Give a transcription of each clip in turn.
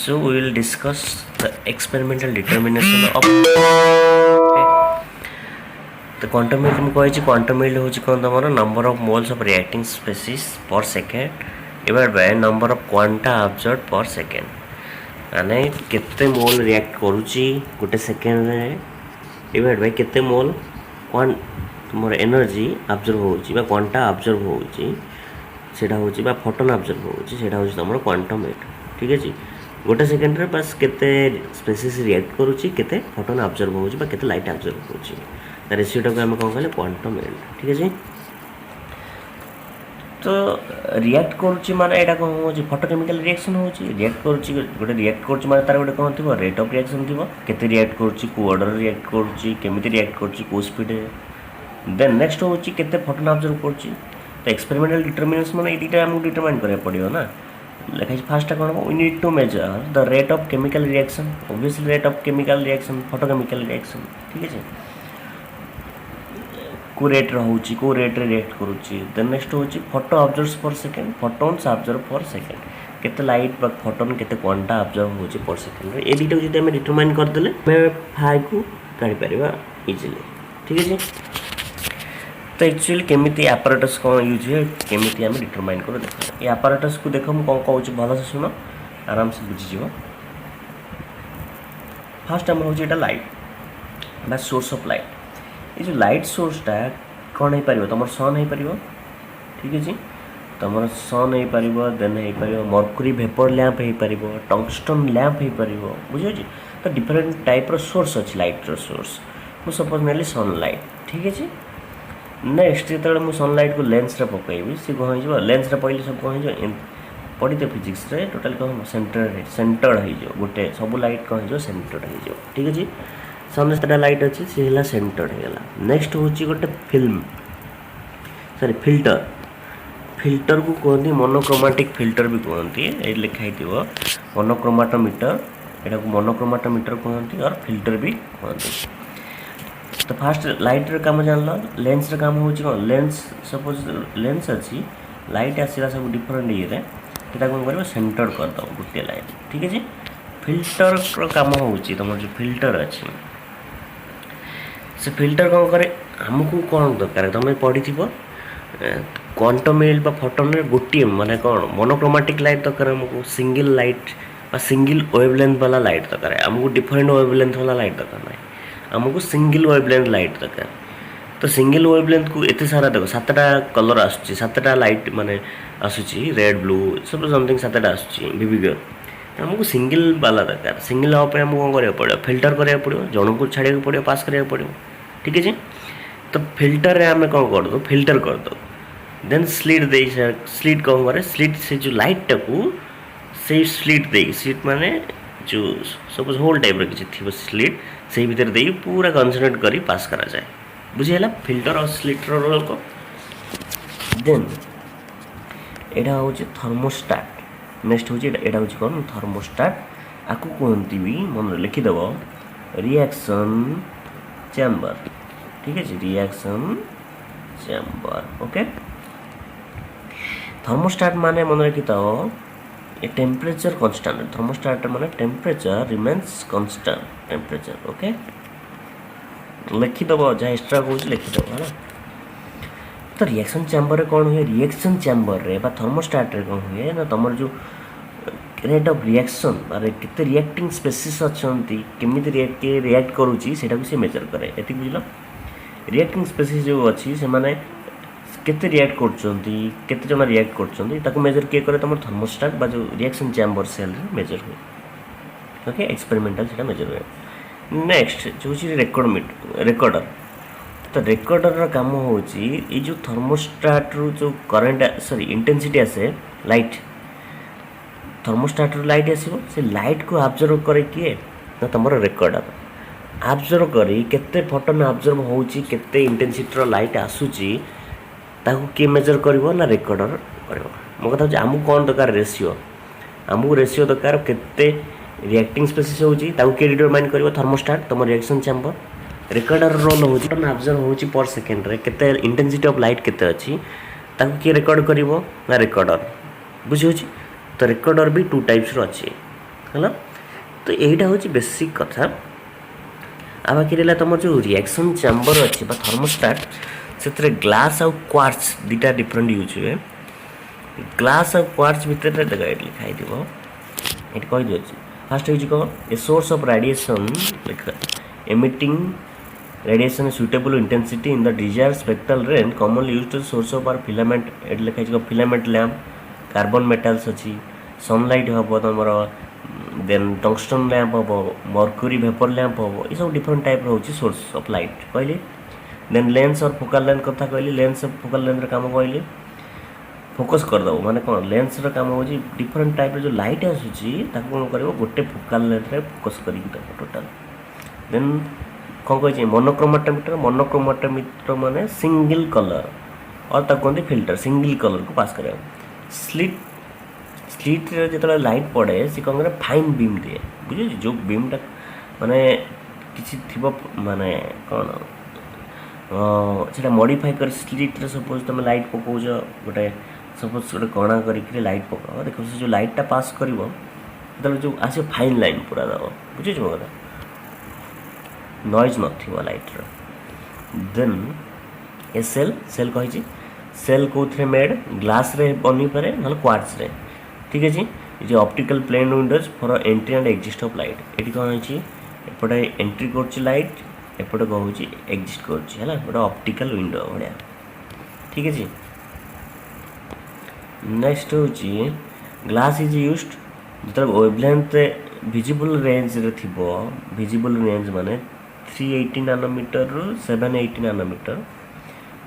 So we will discuss the experimental determination of the quantum yield. मुझे quantum yield होची कौन तमरो number of moles of reacting species per second divided by number of quanta absorbed per second. माने केते मोल react करूची गोटे second रे divide by केते मोल Kuan तुमर एनर्जी अब्जॉर्ब होची बा क्वांटा अब्जॉर्ब होची सेटा होची बा फोटोन अब्जॉर्ब होची सेटा होची तमरो क्वांटम रेट ठीक है जी गोटे सेकेंड रे बस केते स्पेसीज रिएक्ट करूची केते फोटोन अब्जॉर्ब होची बा केते लाइट अब्जॉर्ब होची ता रेशियो को हम कोन कहले क्वांटम रेट ठीक है जी तो रिएक्ट करुच्ची माने एटा कौन हो फोटोकेमिकल रिएक्शन होची रिएक्ट करुच्ची गोटे रिएक्ट करुच्ची माने तार गोटे कौन थिबो रेट ऑफ रिएक्शन थिबो केते रिएक्ट करुच्ची को ऑर्डर रिएक्ट करुच्ची केमिति रिएक्ट करुच्ची को स्पीड देन नेक्स्ट होची केते फोटोन ऑब्जर्व करुच्ची तो एक्सपेरिमेंटल डिटरमिनेशन माने एटा हमकु डिटरमाइन करे पड़ियो ना लेखा फास्ट कौन we need to measure the rate of chemical reaction obviously rate of chemical reaction photochemical reaction ठीक है को रेट रोचे को रेट रे रिएक्ट करुच्ची देन नेक्स्ट होची photo absorbs per second photons absorb per second केते लाइट बा फोटोन केते क्वांटा ऑब्जर्व होची पर सेकेंड ए दुटा जदि हम डिटरमाइन कर देले हम फाई को काढी परिबा इजीली ठीक है जी तो एक्चुअली केमिति apparatus कोन यूज है केमिति हम डिटरमाइन कर देखा ए apparatus को देखो हम कोन कहूची भलो से सुनो आराम से बुझी जीवो फर्स्ट हम होची एटा लाइट बा सोर्स ऑफ लाइट ये जो लाइट सोर्सटा कौन हो पार तुम सन हो पार ठीक है जी तुम सन हो पार देन हो पार मर्कुरी भेपर लैंप हो पार टंगस्टन लैंप हो पार बुझे तो डिफरेंट टाइप रो सोर्स अच्छी लाइट रो सोर्स मु सपोज नेली सनलाइट ठीक है जी नेक्स्ट जो मुझे सनलाइट को लेंस रे पकईबी सी कौन हो लेंस रे पहले सब कौन हो पढ़ी तो फिजिक्स रे टोटल कौन सेंटर्ड हो गोटे सब लाइट कौन हो सेंटर्ड हो ठीक है जी समस्ता लाइट अच्छी सी है सेंटर्ड होगा नेक्स्ट हूँ गोटे फिल्म सॉरी फिल्टर फिल्टर को कहते मोनोक्रोमेटिक फिल्टर भी कहते ये लिखाई थो मोनोक्रोमाटोमीटर यहाँ को मोनोक्रोमाटोमीटर कहते और फिल्टर भी कहते तो फास्ट लाइट रे काम जान लेंस रे काम हो लेंस सपोज लेंस अच्छी लाइट आसला सब डिफरेंट ये कौन कर सेंटर करदे गोटे लाइट ठीक है जी फिल्टर काम हो तुम जो फिल्टर अच्छी से फिल्टर कौन करे आमको कौन दरकार तुम पढ़ी क्वांटम यील्ड फोटोन गोटे माने कौन मोनोक्रोमेटिक लाइट दरकार आमको सिंगल लाइट सिंगल वेवलेंथ वाला लाइट दरकार आमको डिफरेंट वेवलेंथ वाला लाइट दरकार ना आमको सिंगल वेवलेंथ लाइट दरकार तो सिंगल वेवलेंथ को एत सारा देख सातटा कलर आसूँ सातटा लाइट माने आसूँ रेड ब्लू सब समथिंग सातटा आसूँ विविध आमको सिंगल वाला दरकार सिंगल हाँ आमको कौन करा पड़ो फिल्टर करा पड़ो जन को छाड़ा पड़ो पास करा पड़ो ठीक है जी तो फिल्टर रे आम कौन कर दो फिल्टर कर दो देन स्लीट कौन करे स्लीट से जो लाइट टाकू से स्लीट दे स्लीट माने जो सपोज होल टाइप किसी थी स्लीट से भीतर दे पूरा कंसंट्रेट करी पास करा जाए बुझीगला फिल्टर और स्लीट रोल को देन एटा हूँ थर्मोस्टाट नेक्स्ट हूँ एटा हूँ कौन थर्मोस्टाट आपको कहती भी मन लिखिदेव रिएक्शन चैम्बर ठीक है जी रिएक्शन चैम्बर ओके थर्मोस्टाट माने मन रखी था ये टेम्परेचर कांस्टेंट थर्मोस्टाट माने temperature remains constant temperature okay लिखिदेव जहाँ एक्सट्रा कौन लिखिदेव है तो रिएक्शन चैम्बर रे कौन हुए रिएक्शन चैम्बर रे बा थर्मोस्टाट रे कौन हुए ना तुम जो रेट ऑफ रिएक्शन अरे कितने रिएक्टिंग स्पेसीस अच्छा केमी रिएक्ट करुच्ची से मेजर करे ये बुझल रिएक्टिंग स्पेसीस जो अच्छी से माने केते रिएक्ट करते जन रिएक्ट कर मेजर किए करे तुम थर्मोस्टाट बा जो रिएक्शन चैम्बर सेल मेजर हुए ओके एक्सपेरिमेंटल से मेजर हुए नेक्स्ट जो रेकर्डर तो रेकर्डर काम हो जो थर्मोस्टाट रू जो करेन्ट सॉरी इंटेंसिटी आसे लाइट थर्मोस्टाट लाइट आसो से लाइट को ऑब्जर्व करे किए ना तुम रेकर्डर ऑब्जर्व करी केते फोटोन ऑब्जर्व होची केते इंटेंसिटी लाइट आसूची ताकू किए मेजर करिवो ना रेकर्डर करिवो मो कथा आमको कौन दरकार रेशियो आमको रेशियो दरकार केते रिएक्टिंग स्पेसीस होची ताकू किए डिटरमाइन करिवो थर्मोस्टाट तुम रिएक्शन चैम्बर रेकर्डर रोल होची फोटोन ऑब्जर्व होची पर सेकेंड रे केते इंटेंसिटी ऑफ लाइट केते अछि ताकू किए रिकॉर्ड करिवो ना रेकर्डर बुझी होची तो रेकर्डर भी टू टाइप्स रो अच्छी है तो यहीटा हूँ बेसिक कथा आ बाकी रहा तुम जो रिएक्शन चैम्बर अच्छी थर्मोस्टाट से ग्लास आउ क्वार्ट्ज दुटा डिफरेंट यूज हुए ग्लास आउ क्वार्ट्ज भितर देखा ये लिखाई ये कहीदे फास्ट हो कौन a source of radiation emitting radiation suitable intensity in the desire spectral range commonly used to source of are filament ये लिखाई फिलामेंट लैम्प कार्बन मेटाल्स अच्छी सनलाइट हम तुम देन टंगस्टन लैम्प हम मर्क्यूरी वेपर लैम्प हम ये सब डिफरेंट टाइप रोचे सोर्स ऑफ लाइट कहली देन लेंस और फोकल लेंथ कथा कहली लेंस फोकल लेंथ काम कहली फोकस करदेव माने कौन लेंस काम हो डिफरेंट टाइप जो लाइट आसूसी कौन कर गोटे फोकल लेंथ फोकस कर टोटाल देन कौन कही मोनोक्रोमाटोमीटर माने सिंगल कलर और कहते फिल्टर सिंगल कलर को पास कर स्लिट जो लाइट पड़े सी कौन करे फाइन बीम दिए बुझे जो बीमटा माने किसी थी माने कौन से मॉडिफाई कर स्लिट सपोज तुम लाइट पकाउच गोटे सपोज गोटे कणा कर लाइट पकाओ देख से जो लाइटा पास कर जो आस फाइन लाइन पूरा दब बुझे मो कथा नॉइज न लाइट्र देन ए सेल सेल कही सेल कौन मेड ग्लास रे बनी पारे ना क्वार्ट्ज रे ठीक अच्छे ये optical plain windows for entry and exist of light ये कौन है एपटे एंट्री कर लाइट एपटे कौन हो एग्जिस्ट कर गोटे ऑप्टिकल विंडो भाया ठीक अच्छे नेक्स्ट हूँ ग्लास इज यूज्ड जो वेवलेंथ विजिबल रेंज रे थिबो विजिबल रेंज माने 380 नानोमीटर रु 780 नानोमीटर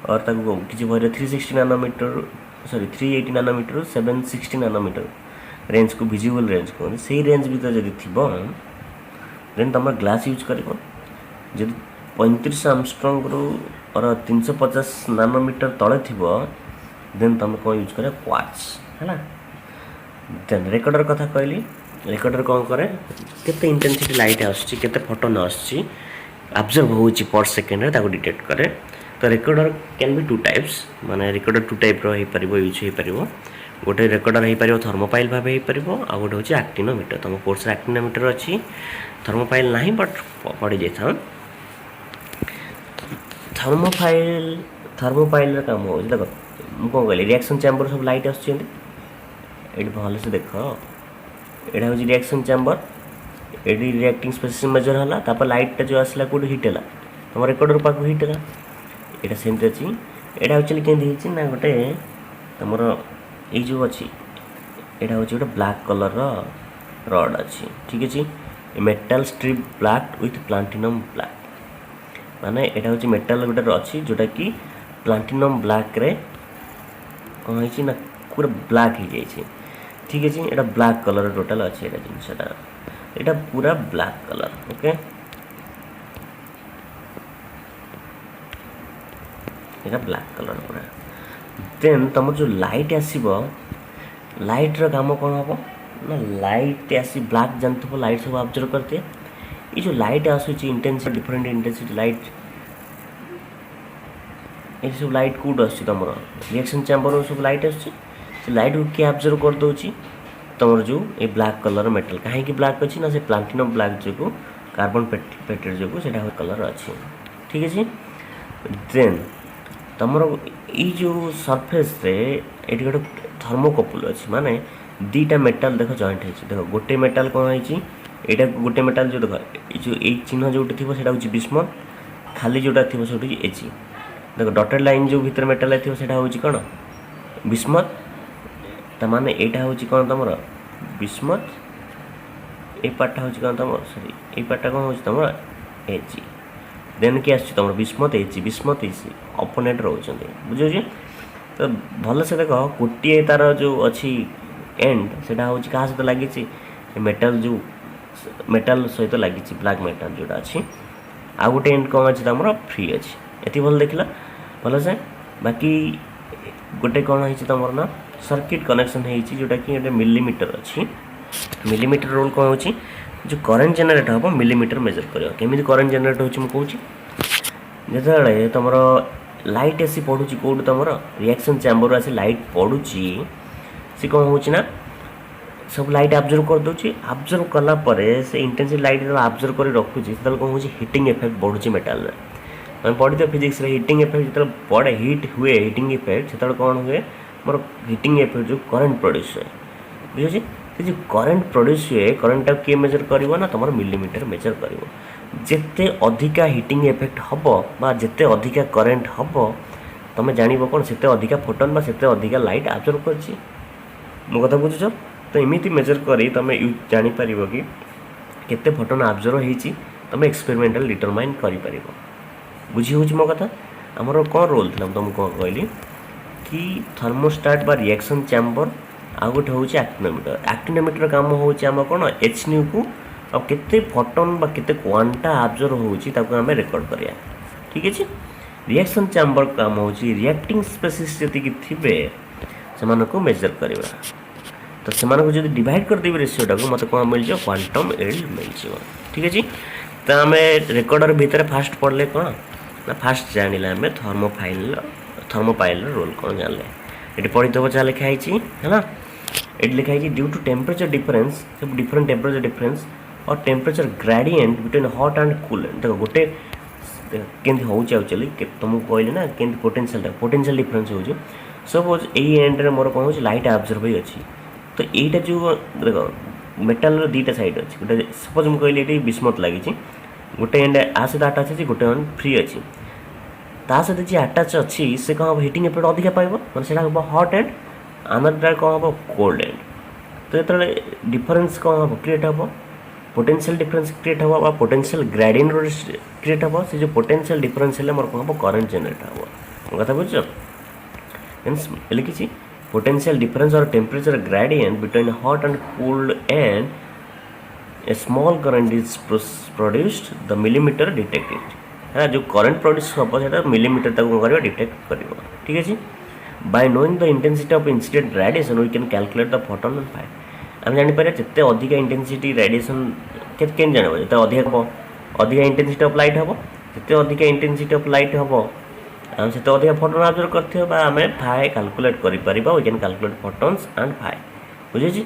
और ताको किसी बहरे 360 नानोमीटर सॉरी 380 नानोमीटर रु 760 नानोमीटर रेंज को विजिबल रेंज कहते से रेंज भीतर जब थी देन तुम ग्लास यूज कर जब 35 आर्मस्ट्रंग रु और 350 नानोमीटर तले थी देन तुम कौन यूज कर क्वार्ट्ज है देन रेकर्डर कथा कहली रेकर्डर कौन करे केते इंटेंसिटी लाइट आसुची केते फोटोन आसुची ऑब्जर्व होची पर सेकेंड रे ताको डिटेक्ट करे तो recorder can be two types माने रेकर्डर टू टाइप रो यूज हो पार गोटे रेकर्डर हो पार थर्मोपाइल भाव हो पार आ गोटे हूँ एक्टिनोमीटर तुम कोर्स एक्टिनोमीटर अच्छी थर्मोपाइल ना बट पढ़ी जाता थर्मोपाइल काम हो देख मुझे कौन कहली रिएक्शन चैम्बर सब लाइट आसुँच भल से देख यहाँ हूँ रिएक्शन चैम्बर ये रिएक्टिंग स्पेसिस मेजर है तापर लाइटा जो आसला कौट हिट है तुम रेकर्डर पाक हिट है यहाँ सेमती अच्छी यहाँ एक्चुअली केमती ना गोटे तुम ये जो अच्छी यहाँ हूँ गोटे ब्लैक कलर रड अच्छी ठीक अच्छे metal strip black with platinum black माने यहाँ हूँ मेटाल गोटे अच्छी जोटा कि प्लाटिनम ब्लैक रे कौन है ना पूरा ब्लैक हो जाए ठीक अच्छे यहाँ ब्लैक कलर टोटाल अच्छे यहाँ जिनसा यहाँ पूरा ब्लैक कलर ओके यहाँ ब्लैक कलर पूरा देन तुम जो लाइट आसो लाइट्र काम कौन हम ना लाइट आसी ब्लैक जानते लाइट सब ऑब्जर्व करते ये जो लाइट आसूची इंटेंसिटी डिफरेंट इंटेंसिटी लाइट ये सब लाइट कौट आम रिएक्शन चैम्बर सब लाइट आस लाइट को किए ऑब्जर्व कर दूसरी तुम जो ये ब्लैक कलर मेटल कहीं ब्लैक अच्छी ना से प्लाटिनम ब्लैक जो कार्बन पेटेड जो से कलर अच्छी ठीक अच्छे देन तुम यो सरफेस रे ये गोटे थर्मोकपल अच्छी माने दीटा मेटाल देख जॉइंट है देख गोटे मेटाल कौन है यहाँ गोटे मेटाल जो देख ये चिन्ह जो थी से हूँ बिस्मथ खाली जोटा थी से एच देख डटेड लाइन जो भीतर मेटाल थी से हूँ कौन बिस्मथ ताने यहाँ हूँ कौन तुम बिस्मथ ये पार्टा हूँ कौन तुम सॉरी ये पार्टा कौन हूँ तुम एच देन किए आम बिस्मथ एसी अपोनेट रोच बुझे तो भल से देख गोटे तार जो अच्छी एंड से हूँ क्या सहित लगी मेटाल जो मेटाल सहित लगी ब्लैक मेटाल जोटा अच्छी आ गोटे एंड कौन अच्छी तुम फ्री अच्छी ये भल देखला भल से बाकी गोटे कौन है तुम ना सर्किट कनेक्शन जोटा कि गोटे मिलीमीटर अच्छी मिलीमीटर रोल कौन हो जो करेन्ट जेनेट हम मिलीमीटर मेजर कर केमी करेन्ट जेनेट हो कौन जो तुम लाइट आसी पड़ू कौट तुम रिएक्शन चैम्बर आसी लाइट पड़ू सी कौन हो सब लाइट आब्जर्व कर दूची आब्जर्व कला परे से इंटेंसिव लाइट जो आब्जर्व कर रखुची से कौन हो हिटिंग इफेक्ट बढ़ुची मेटाल रे मैं पढ़ी तो फिजिक्स रे हिटिंग इफेक्ट जो पड़े हिट हुए हिटिंग इफेक्ट से कौन हुए मोर हिटिंग इफेक्ट जो करंट प्रोड्यूस हुए बुझे से जो करंट प्रोड्यूस हुए करंट किए मेजर कर ना तुम मिलीमीटर मेजर कर जिते अधिका हिटिंग इफेक्ट हम बा जिते अधिका करंट हम तुम जान कौन से अधिका फोटन बा से अधिका लाइट आब्जर्व कर मो कथा बुझुच तो एमती मेजर कर तुम जापर कि केते फोटन आब्जर्व होती तुम एक्सपेरिमेंटाल डिटरमाइन कर बुझी हो मो कथा आमर कौन रोल थी तुमको कहली कि थर्मोस्टाट बा रिएक्शन चैम्बर आ गोटे हूँ एक्टिनोमीटर एक्टिनोमीटर काम हूँ आम कौन एच न्यू को आ केते फोटन बा केते क्वांटा आब्जर्व होमें रेकर्ड करिया ठीक है रिएक्शन चैम्बर काम हूँ रिएक्टिंग स्पेसीस जी थे से मेजर करवा तो से जो डिवाइड करदेवी रेसीटा को मत कौन मिल जाए क्वांटम एल्ड मिल जाए ठीक है तो आम रेकर्डर भितर फास्ट पढ़ले कौन ना फास्ट जानिले आम थर्मोपाइल रोल कौन जानले ये पढ़ी देव जहाँ लिखाई है ये लिखाई ड्यू टू टेम्परेचर डिफरेन्स सब डिफरेंट टेम्परेचर डिफरेन्स और temperature gradient between hot and cool देख गोटे केमती हो तुमको कहली ना के पोटेंशियल डिफरेन्स हो सपोज यही एंड्रे मोर कौन हो लाइट आब्जर्व ही अच्छी तो यहीटा जो देख मेटाल दुईटा साइड अच्छी गोटे सपोज मुझे कहली ये विस्मत लगी गोटे एंड आ सहित आटाच अच्छी गोटे एंड फ्री अच्छी ता सहित जी आटाच अच्छी से कौन हम हिटिंग इफेक्ट अधिका पाइब मैंने से हम हट एंड आनर कौन हम कोल्ड एंड तो जो डिफरेन्स कौन हम क्रिएट हम पोटेंशियल डिफरेन्स क्रिएट हम पोटेंशियल ग्रेडिएंट क्रिएट हम से जो पोटेंशियल डिफरेन्स है मोर कौन हम करंट जनरेट हम कथा बुझ लिखी पोटेंशियल डिफरेंस और temperature gradient between hot and cold and A small current is produced the millimetre detected है जो करंट प्रोड्यूस हम से मिलीमीटर तक कर डिटेक्ट कर ठीक है by knowing the intensity of incident radiation we can calculate the photon and five आम जापर जिते अधिक इंटेंसिटी रेडिएशन के जान जो अधिक हम अधिक इंटेंसिटी ऑफ लाइट हम जिते अधिक इंटेंसिटी ऑफ लाइट हम आम से अधिक फोटोन आब्जर्व करमें फाइ कैलकुलेट कर we can calculate photons and phi बुझे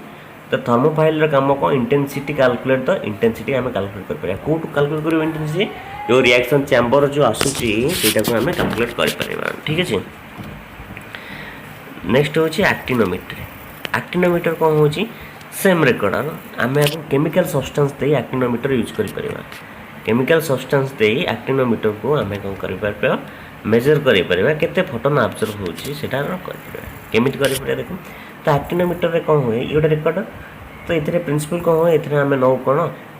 तो थर्मोफाइल काम कौन इंटेंसिटी कैलकुलेट द इंटेंसिटी आम कैलकुलेट कर कौट कैलकुलेट कर इंटेंसिटी जो रिएक्शन चैम्बर जो आसूसी को आम कैलकुलेट कर ठीक है नेक्स्ट हूँ एक्टिनोमीटर एक्टिनोमीटर कौन हो सेम रेकर्डर आम केमिकल सब्सटेंस दे एक्टिनोमीटर यूज कर केमिकल सब्सटेंस दे एक्टिनोमीटर को आम कौन कर मेजर कर केते फोटोन आब्जर्व होटा केमी कर देख तो एक्टिनोमीटर कौन हुए ये गोटे रेकर्डर तो ये प्रिंसिपल कौन हुए ये आम नौ कौन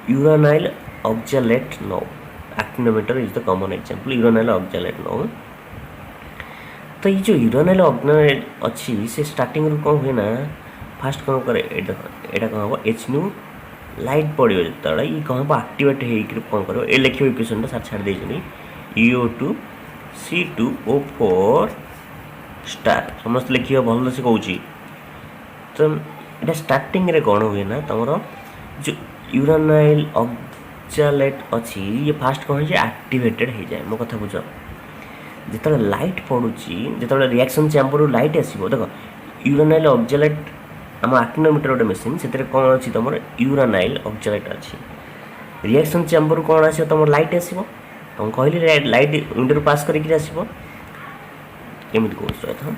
यूरानाइल ऑक्जालेट नौ actinometer is the common example uranyl oxalate नौ तो ये जो यूरानाइल ऑक्जालेट अच्छी से स्टार्टिंग रू कौन हुए ना फास्ट कौन करे यहाँ कौन हम एच न्यू लाइट पड़ो जो ये कौन हम आक्टिवेट हो कौन कर ये लिखे इक्वेशन सार छाड़ देते EO2 C2O4 स्टार समस्त लिखिए भल से कौच तो ये स्टार्टिंग रे कौन हुए ना तुम जो यूरानाइल ऑक्जालेट अच्छी ये फास्ट कौन है एक्टिवेटेड हो जाए मो कथा बुझ जो लाइट पड़ुची जो रिएक्शन चैम्बर लाइट आसो देख यूरानाइल ऑक्जालेट आम एक्टिनोमीटर गोटे मेसीन से कौन अच्छी तुम यूरानाइल ऑक्जालेट अच्छी रिएक्शन चैम्बर कौन आस तुम लाइट आसो तुम कहली लाइट विंडो पास करके आसो केमी कह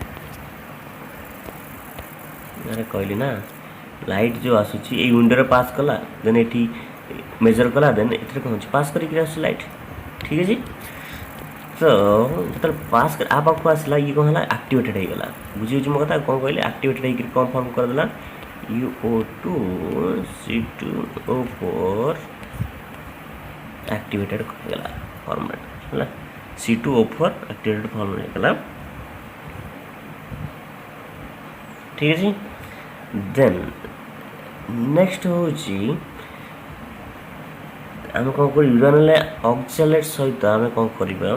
अरे कहली ना लाइट जो आसूची ये विंडो पास कला देन ये मेजर कला देन ये कौन पास करके आस लाइट ठीक है तो जो पास कर पाक आसला ये कौन है एक्टिवेटेड हो गला बुझे मो कथा कौन कहले एक्टिवेटेड हो कौन फॉर्म करदेला UO2 C2O4 एक्टिवेटेड होगा फॉर्मेट है C2O4 एक्टिवेटेड फॉर्मेट होगा ठीक है देन नेक्स्ट हूँ आम कौन कर यूरानाइल ऑक्जालेट सहित आम कौन करवा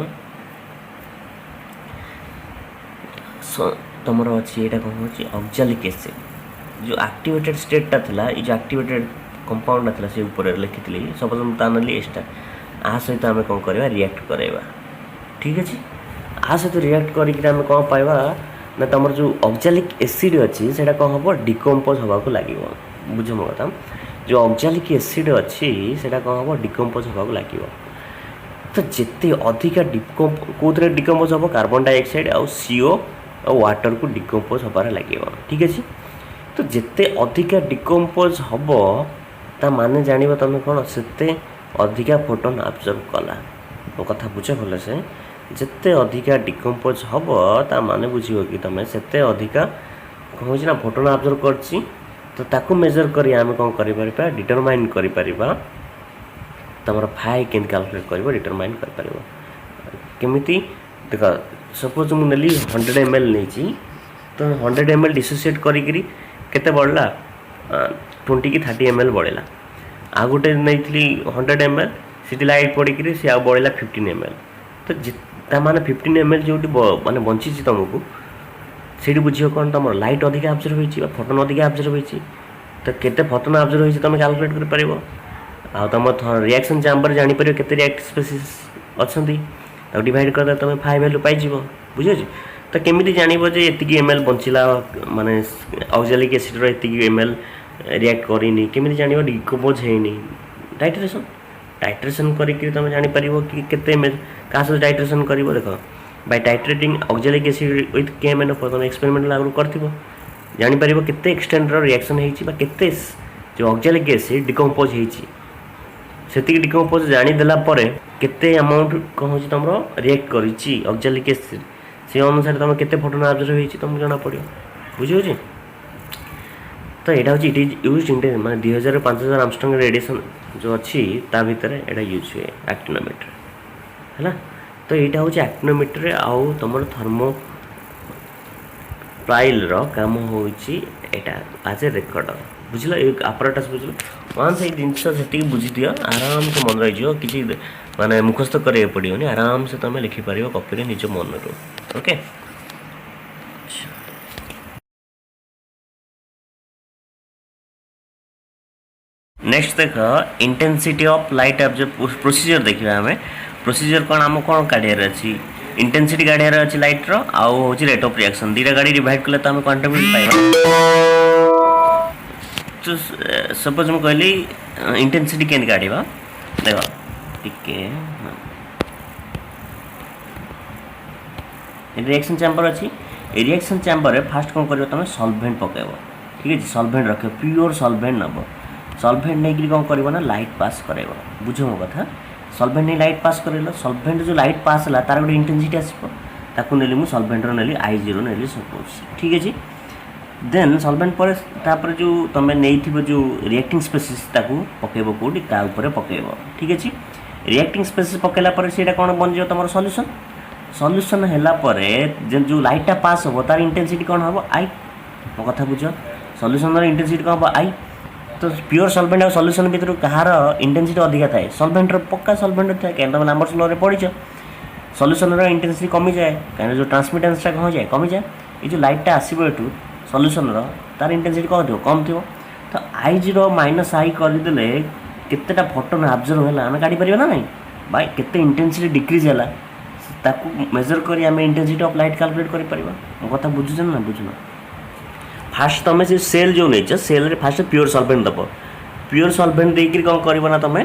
तुम अच्छी यहाँ कौन हो ऑक्जालिक एसिड जो एक्टिवेटेड स्टेटा था ये जो एक्टिवेटेड कंपाउंड था से ऊपर लिखी सपोज मुझे ता ना एस्टा आ सहित आम कौन करवा रिएक्ट करवा ठीक है आ सहित रिएक्ट करें कौन पाइबा ना तुम जो ऑक्जालिक एसिड अच्छी से कौन हम डिकम्पोज होगा लगे बुझ मो कथा जो ऑक्सैलिक एसिड अच्छी से कौन हम डिकम्पोज होगा लगे तो जिते अधिका कौन डिकम्पोज हम कार्बन डाइऑक्साइड आउ सीओ और वाटर को डिकम्पोज होबार लगे ठीक अच्छे तो जिते अधिका डिकम्पोज हम ता माने जान तुम कौन से अधिका फोटोन आब्जर्व कला मो कथा बुझ भल से जिते अधिका डिकम्पोज हम ता माने बुझ कि तुम से अधिका कौन ना फोटोन आब्जर्व करची तो ताकू मेजर करी आम कौन कर डिटरमाइन कर तुम फाइ के कैलकुलेट कर डिटरमाइन कर केमिति देख सपोज मुझे 100 ml नहीं तो 100 ml डिसोसिएट करी केते बढ़ला 20 कि 30 ml बढ़ेला आ गोटे नहीं 100 ml सीटी लाइट पड़ी सी आ बढ़ेला 15 ml तो माने 15 ml जो माने बंची तुमको सीटी बुझ कौन तुम लाइट अधिक आब्जर्व हो फोटोन अधिक आब्जर्व हो तो केते फोटोन आब्जर्व हो तुम कैलकुलेट कर पारिबो आ तुम रिएक्शन चैम्बर जापर के रिएक्ट स्पेसीस अच्छा डिवाइड कर तुम 5 वैल्यू पाइज बुझे तो केमी जानव जे ये ml बंचला माने ऑक्सैलिक एसिड ये ml रिएक्ट करनी केमी जानव डिकम्पोज होनी टाइट्रेशन टाइट्रेशन करके तुम जापर कि केते क्या सहित टाइट्रेशन कर देख by titrating oxalic acid with KMnO4 तुम एक्सपेरिमेंट आगु कर जापर केते एक्सटेंट रिएक्शन होते जो ऑक्सैलिक एसिड डिकम्पोज होती से डिकम्पोज जानीदेला केते अमाउंट कौन हो तुम रिएक्ट करी ऑक्सैलिक एसिड से अनुसार तुम केते फोटोन आब्जर्व हो तुमको जना पड़ो बुझे तो यहाँ हूँ इट इज यूज इन मैं 2000-5000 आर्मस्ट्रॉन्ग रेडिएशन जो अच्छी ता भितर यहाँ यूज हुए एक्टिनोमीटर है तो यहाँ हूँ एक्टिनोमीटर आउ तुम थर्मो प्राइल काम हो आज ए रेकर्डर बुझल ये आपराटस बुझल वन्स ये जिन से बुझी दियो आराम से मन रही कि माने मुखस्त कराया पड़ोनी आराम से तुम लिखिपार कॉपी निज मन रू ओके नेक्स्ट देख intensity of light observe procedure देखा आम प्रोसीजर कौन आम कौन काढ़ार अच्छी इंटेंसिटी काढ़ार अच्छी लाइट आउ हूँ रेट ऑफ रिएक्शन दीटा गाड़ी डिवाइड कले तो आम क्वांटिटी पाइबा तो सपोज मुझे कहली इंटेंसिटी के काढ़ा देख टिके रिएक्शन चैम्बर अच्छी रिएक्शन चैम्बर फास्ट कौन कर तुम सॉल्वेंट पकेब ठीक है सॉल्वेंट रख प्योर सॉल्वेंट नब सॉल्वेंट नहीं कौन कर ना लाइट पास कर बुझ मो कथा सॉल्वेंट नहीं लाइट पास कर सॉल्वेंट जो लाइट पास है तार गोटे इंटेंसिटी आसको नेली मुझे सॉल्वेंट नेली I0 नेली सपोज ठीक है देन सॉल्वेंट पर जो तुम नहीं जो रिएक्टिंग स्पेसीस पकेब कौटी पकेब ठीक है रिएक्टिंग स्पेसीस पकेला से कौन बन जाए तुम सॉल्यूशन सॉल्यूशन है जो लाइटा पास हम तार इंटेंसिटी कौन हम I मो कथा बुझ सॉल्यूशन इंटेंसिटी कौन हम I तो प्योर सॉल्वेंट और सॉल्यूशन भीतर कहार इंटेंसिटी अधिका थाए सॉल्वेंट पक्का सॉल्वेंट थाए कहीं तुम नंबर स्लो पढ़ी सॉल्यूशन इंटेंसिटी कमी जाए कहीं जो ट्रांसमिटेंसटा कौन जाए कमी जाए ये जो लाइटा आसो एठू सॉल्यूशन तार इंटेंसिटी कौन थो कम थो तो I0 माइनस I करदे केतेटा फोटोन आब्जर्व है आम काढ़ी पार ना नहीं बाय केते इंटेंसिटी डिक्रीज है ताकू मेजर करी आम इंटेंसिटी ऑफ लाइट कैलकुलेट कर पार मो कथा बुझुछ ना बुझुन फास्ट तुम से सेल जो नहीं सेल फास्ट प्योर सॉल्वेंट दब प्योर सॉल्वेंट देकर कौन कर ना तुम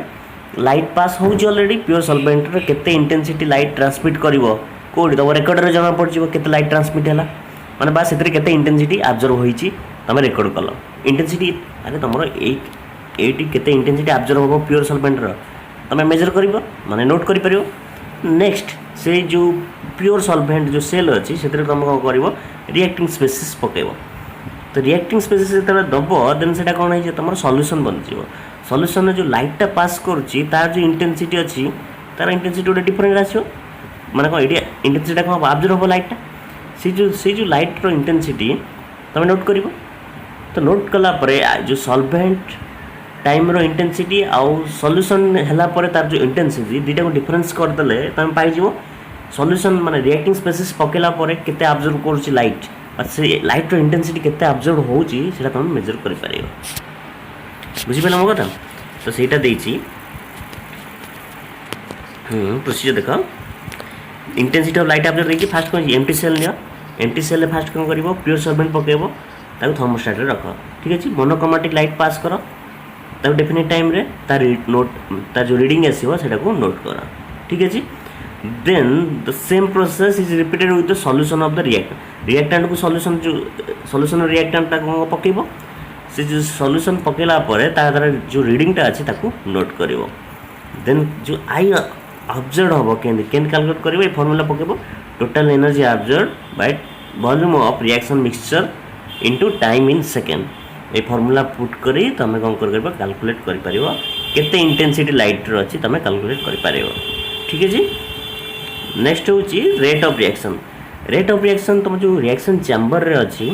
लाइट पास हो ऑलरेडी प्योर सॉल्वेंट केते इंटेंसिटी लाइट ट्रांसमिट कर कौटी तुम रेकर्डर जना पड़ केते लाइट ट्रांसमिट है मैंने बास से केते इंटेंसिटी आब्जर्व होती तुम रेकर्ड कल इंटेंसिटी अरे तुम ये केते इंटेंसिटी आब्जर्व हो प्योर सॉल्वेंट तुम मेजर कर माने नोट कर नेक्स्ट से जो प्योर सॉल्वेंट जो सेल अच्छी से तुम कौन कर रिएक्टिंग स्पेसीस पकेब तो रिएक्टिंग स्पेसीस जो दब देन से कौन है तुम सॉल्यूशन बन सॉल्यूशन जो लाइटा पास करुच्ची तार जो इंटेंसिटी अच्छी तार इंटेंसिटी गोटे डिफरेंट आसो माने कौन ये इंटेंसिटी कौन आब्जर्व हम लाइटा से जो लाइट इंटेंसिटी तुम नोट कर तो नोट कलापर जो सॉल्वेंट टाइम रो इंटेंसिटी आउ सॉल्यूशन है तार जो इंटेंसिटी दुईटा को डिफरेंस करदे तुम पाइज सॉल्यूशन माने रिएक्टिंग स्पेसीस पकेला केते आब्जर्व करुच्ची लाइट और से लाइट रो इंटेंसिटी केते आब्जर्व होउची सेटा तुम मेजर कर पारियो बुझी पेला मो कथा तो सेटा देछि प्रोसीजर देखो इंटेंसिटी ऑफ लाइट ऑब्जर्व देखि फास्ट कोन एम्प्टी सेल लियो एम्प्टी सेल फास्ट कोन करिवो प्योर सॉल्वेंट पकेबो ତାକୁ ଥର୍ମୋଷ୍ଟାଟ୍ରେ ରଖ। ଠିକ୍ ଅଛି, ମୋନୋକ୍ରୋମାଟିକ୍ ଲାଇଟ୍ ପାସ୍ କର, ତାକୁ ଡେଫିନିଟ୍ ଟାଇମ୍ରେ ତାର ଯେଉଁ ରିଡ଼ିଂ ଆସିବ ସେଇଟାକୁ ନୋଟ୍ କର। ଠିକ୍ ଅଛି, then the same process is repeated with the solution of the ରିଆକ୍ଟାଣ୍ଟକୁ ସଲ୍ୟୁସନ୍ ରିଆକ୍ଟାଣ୍ଟଟା କ'ଣ ପକାଇବ, ସେ ଯେଉଁ ସଲ୍ୟୁସନ୍ ପକାଇଲା ପରେ ତା ଦ୍ୱାରା ଯେଉଁ ରିଡ଼ିଂଟା ଅଛି ତାକୁ ନୋଟ୍ କରିବ। ଦେନ୍ ଯେଉଁ ଆଇ ଅବଜର୍ଭ ହେବ କେମିତି କାଲକୁଲେଟ୍ କରିବ, ଏ ଫର୍ମୁଲା ପକାଇବ, total energy absorb by volume of reaction mixture into time in second. ଏ ଫର୍ମୁଲା ପୁଟ୍ କରି ତୁମେ କ'ଣ କରିପାରିବ, କାଲକୁଲେଟ୍ କରିପାରିବ କେତେ ଇଣ୍ଟେନ୍ସିଟି ଲାଇଟ୍ର ଅଛି, ତୁମେ କାଲକୁଲେଟ୍ କରିପାରିବ। ଠିକ୍ ଅଛି, ନେକ୍ସଟ ହେଉଛି rate of reaction. Rate of reaction ତୁମ ଯେଉଁ ରିଆକ୍ସନ୍ ଚାମ୍ବରରେ ଅଛି,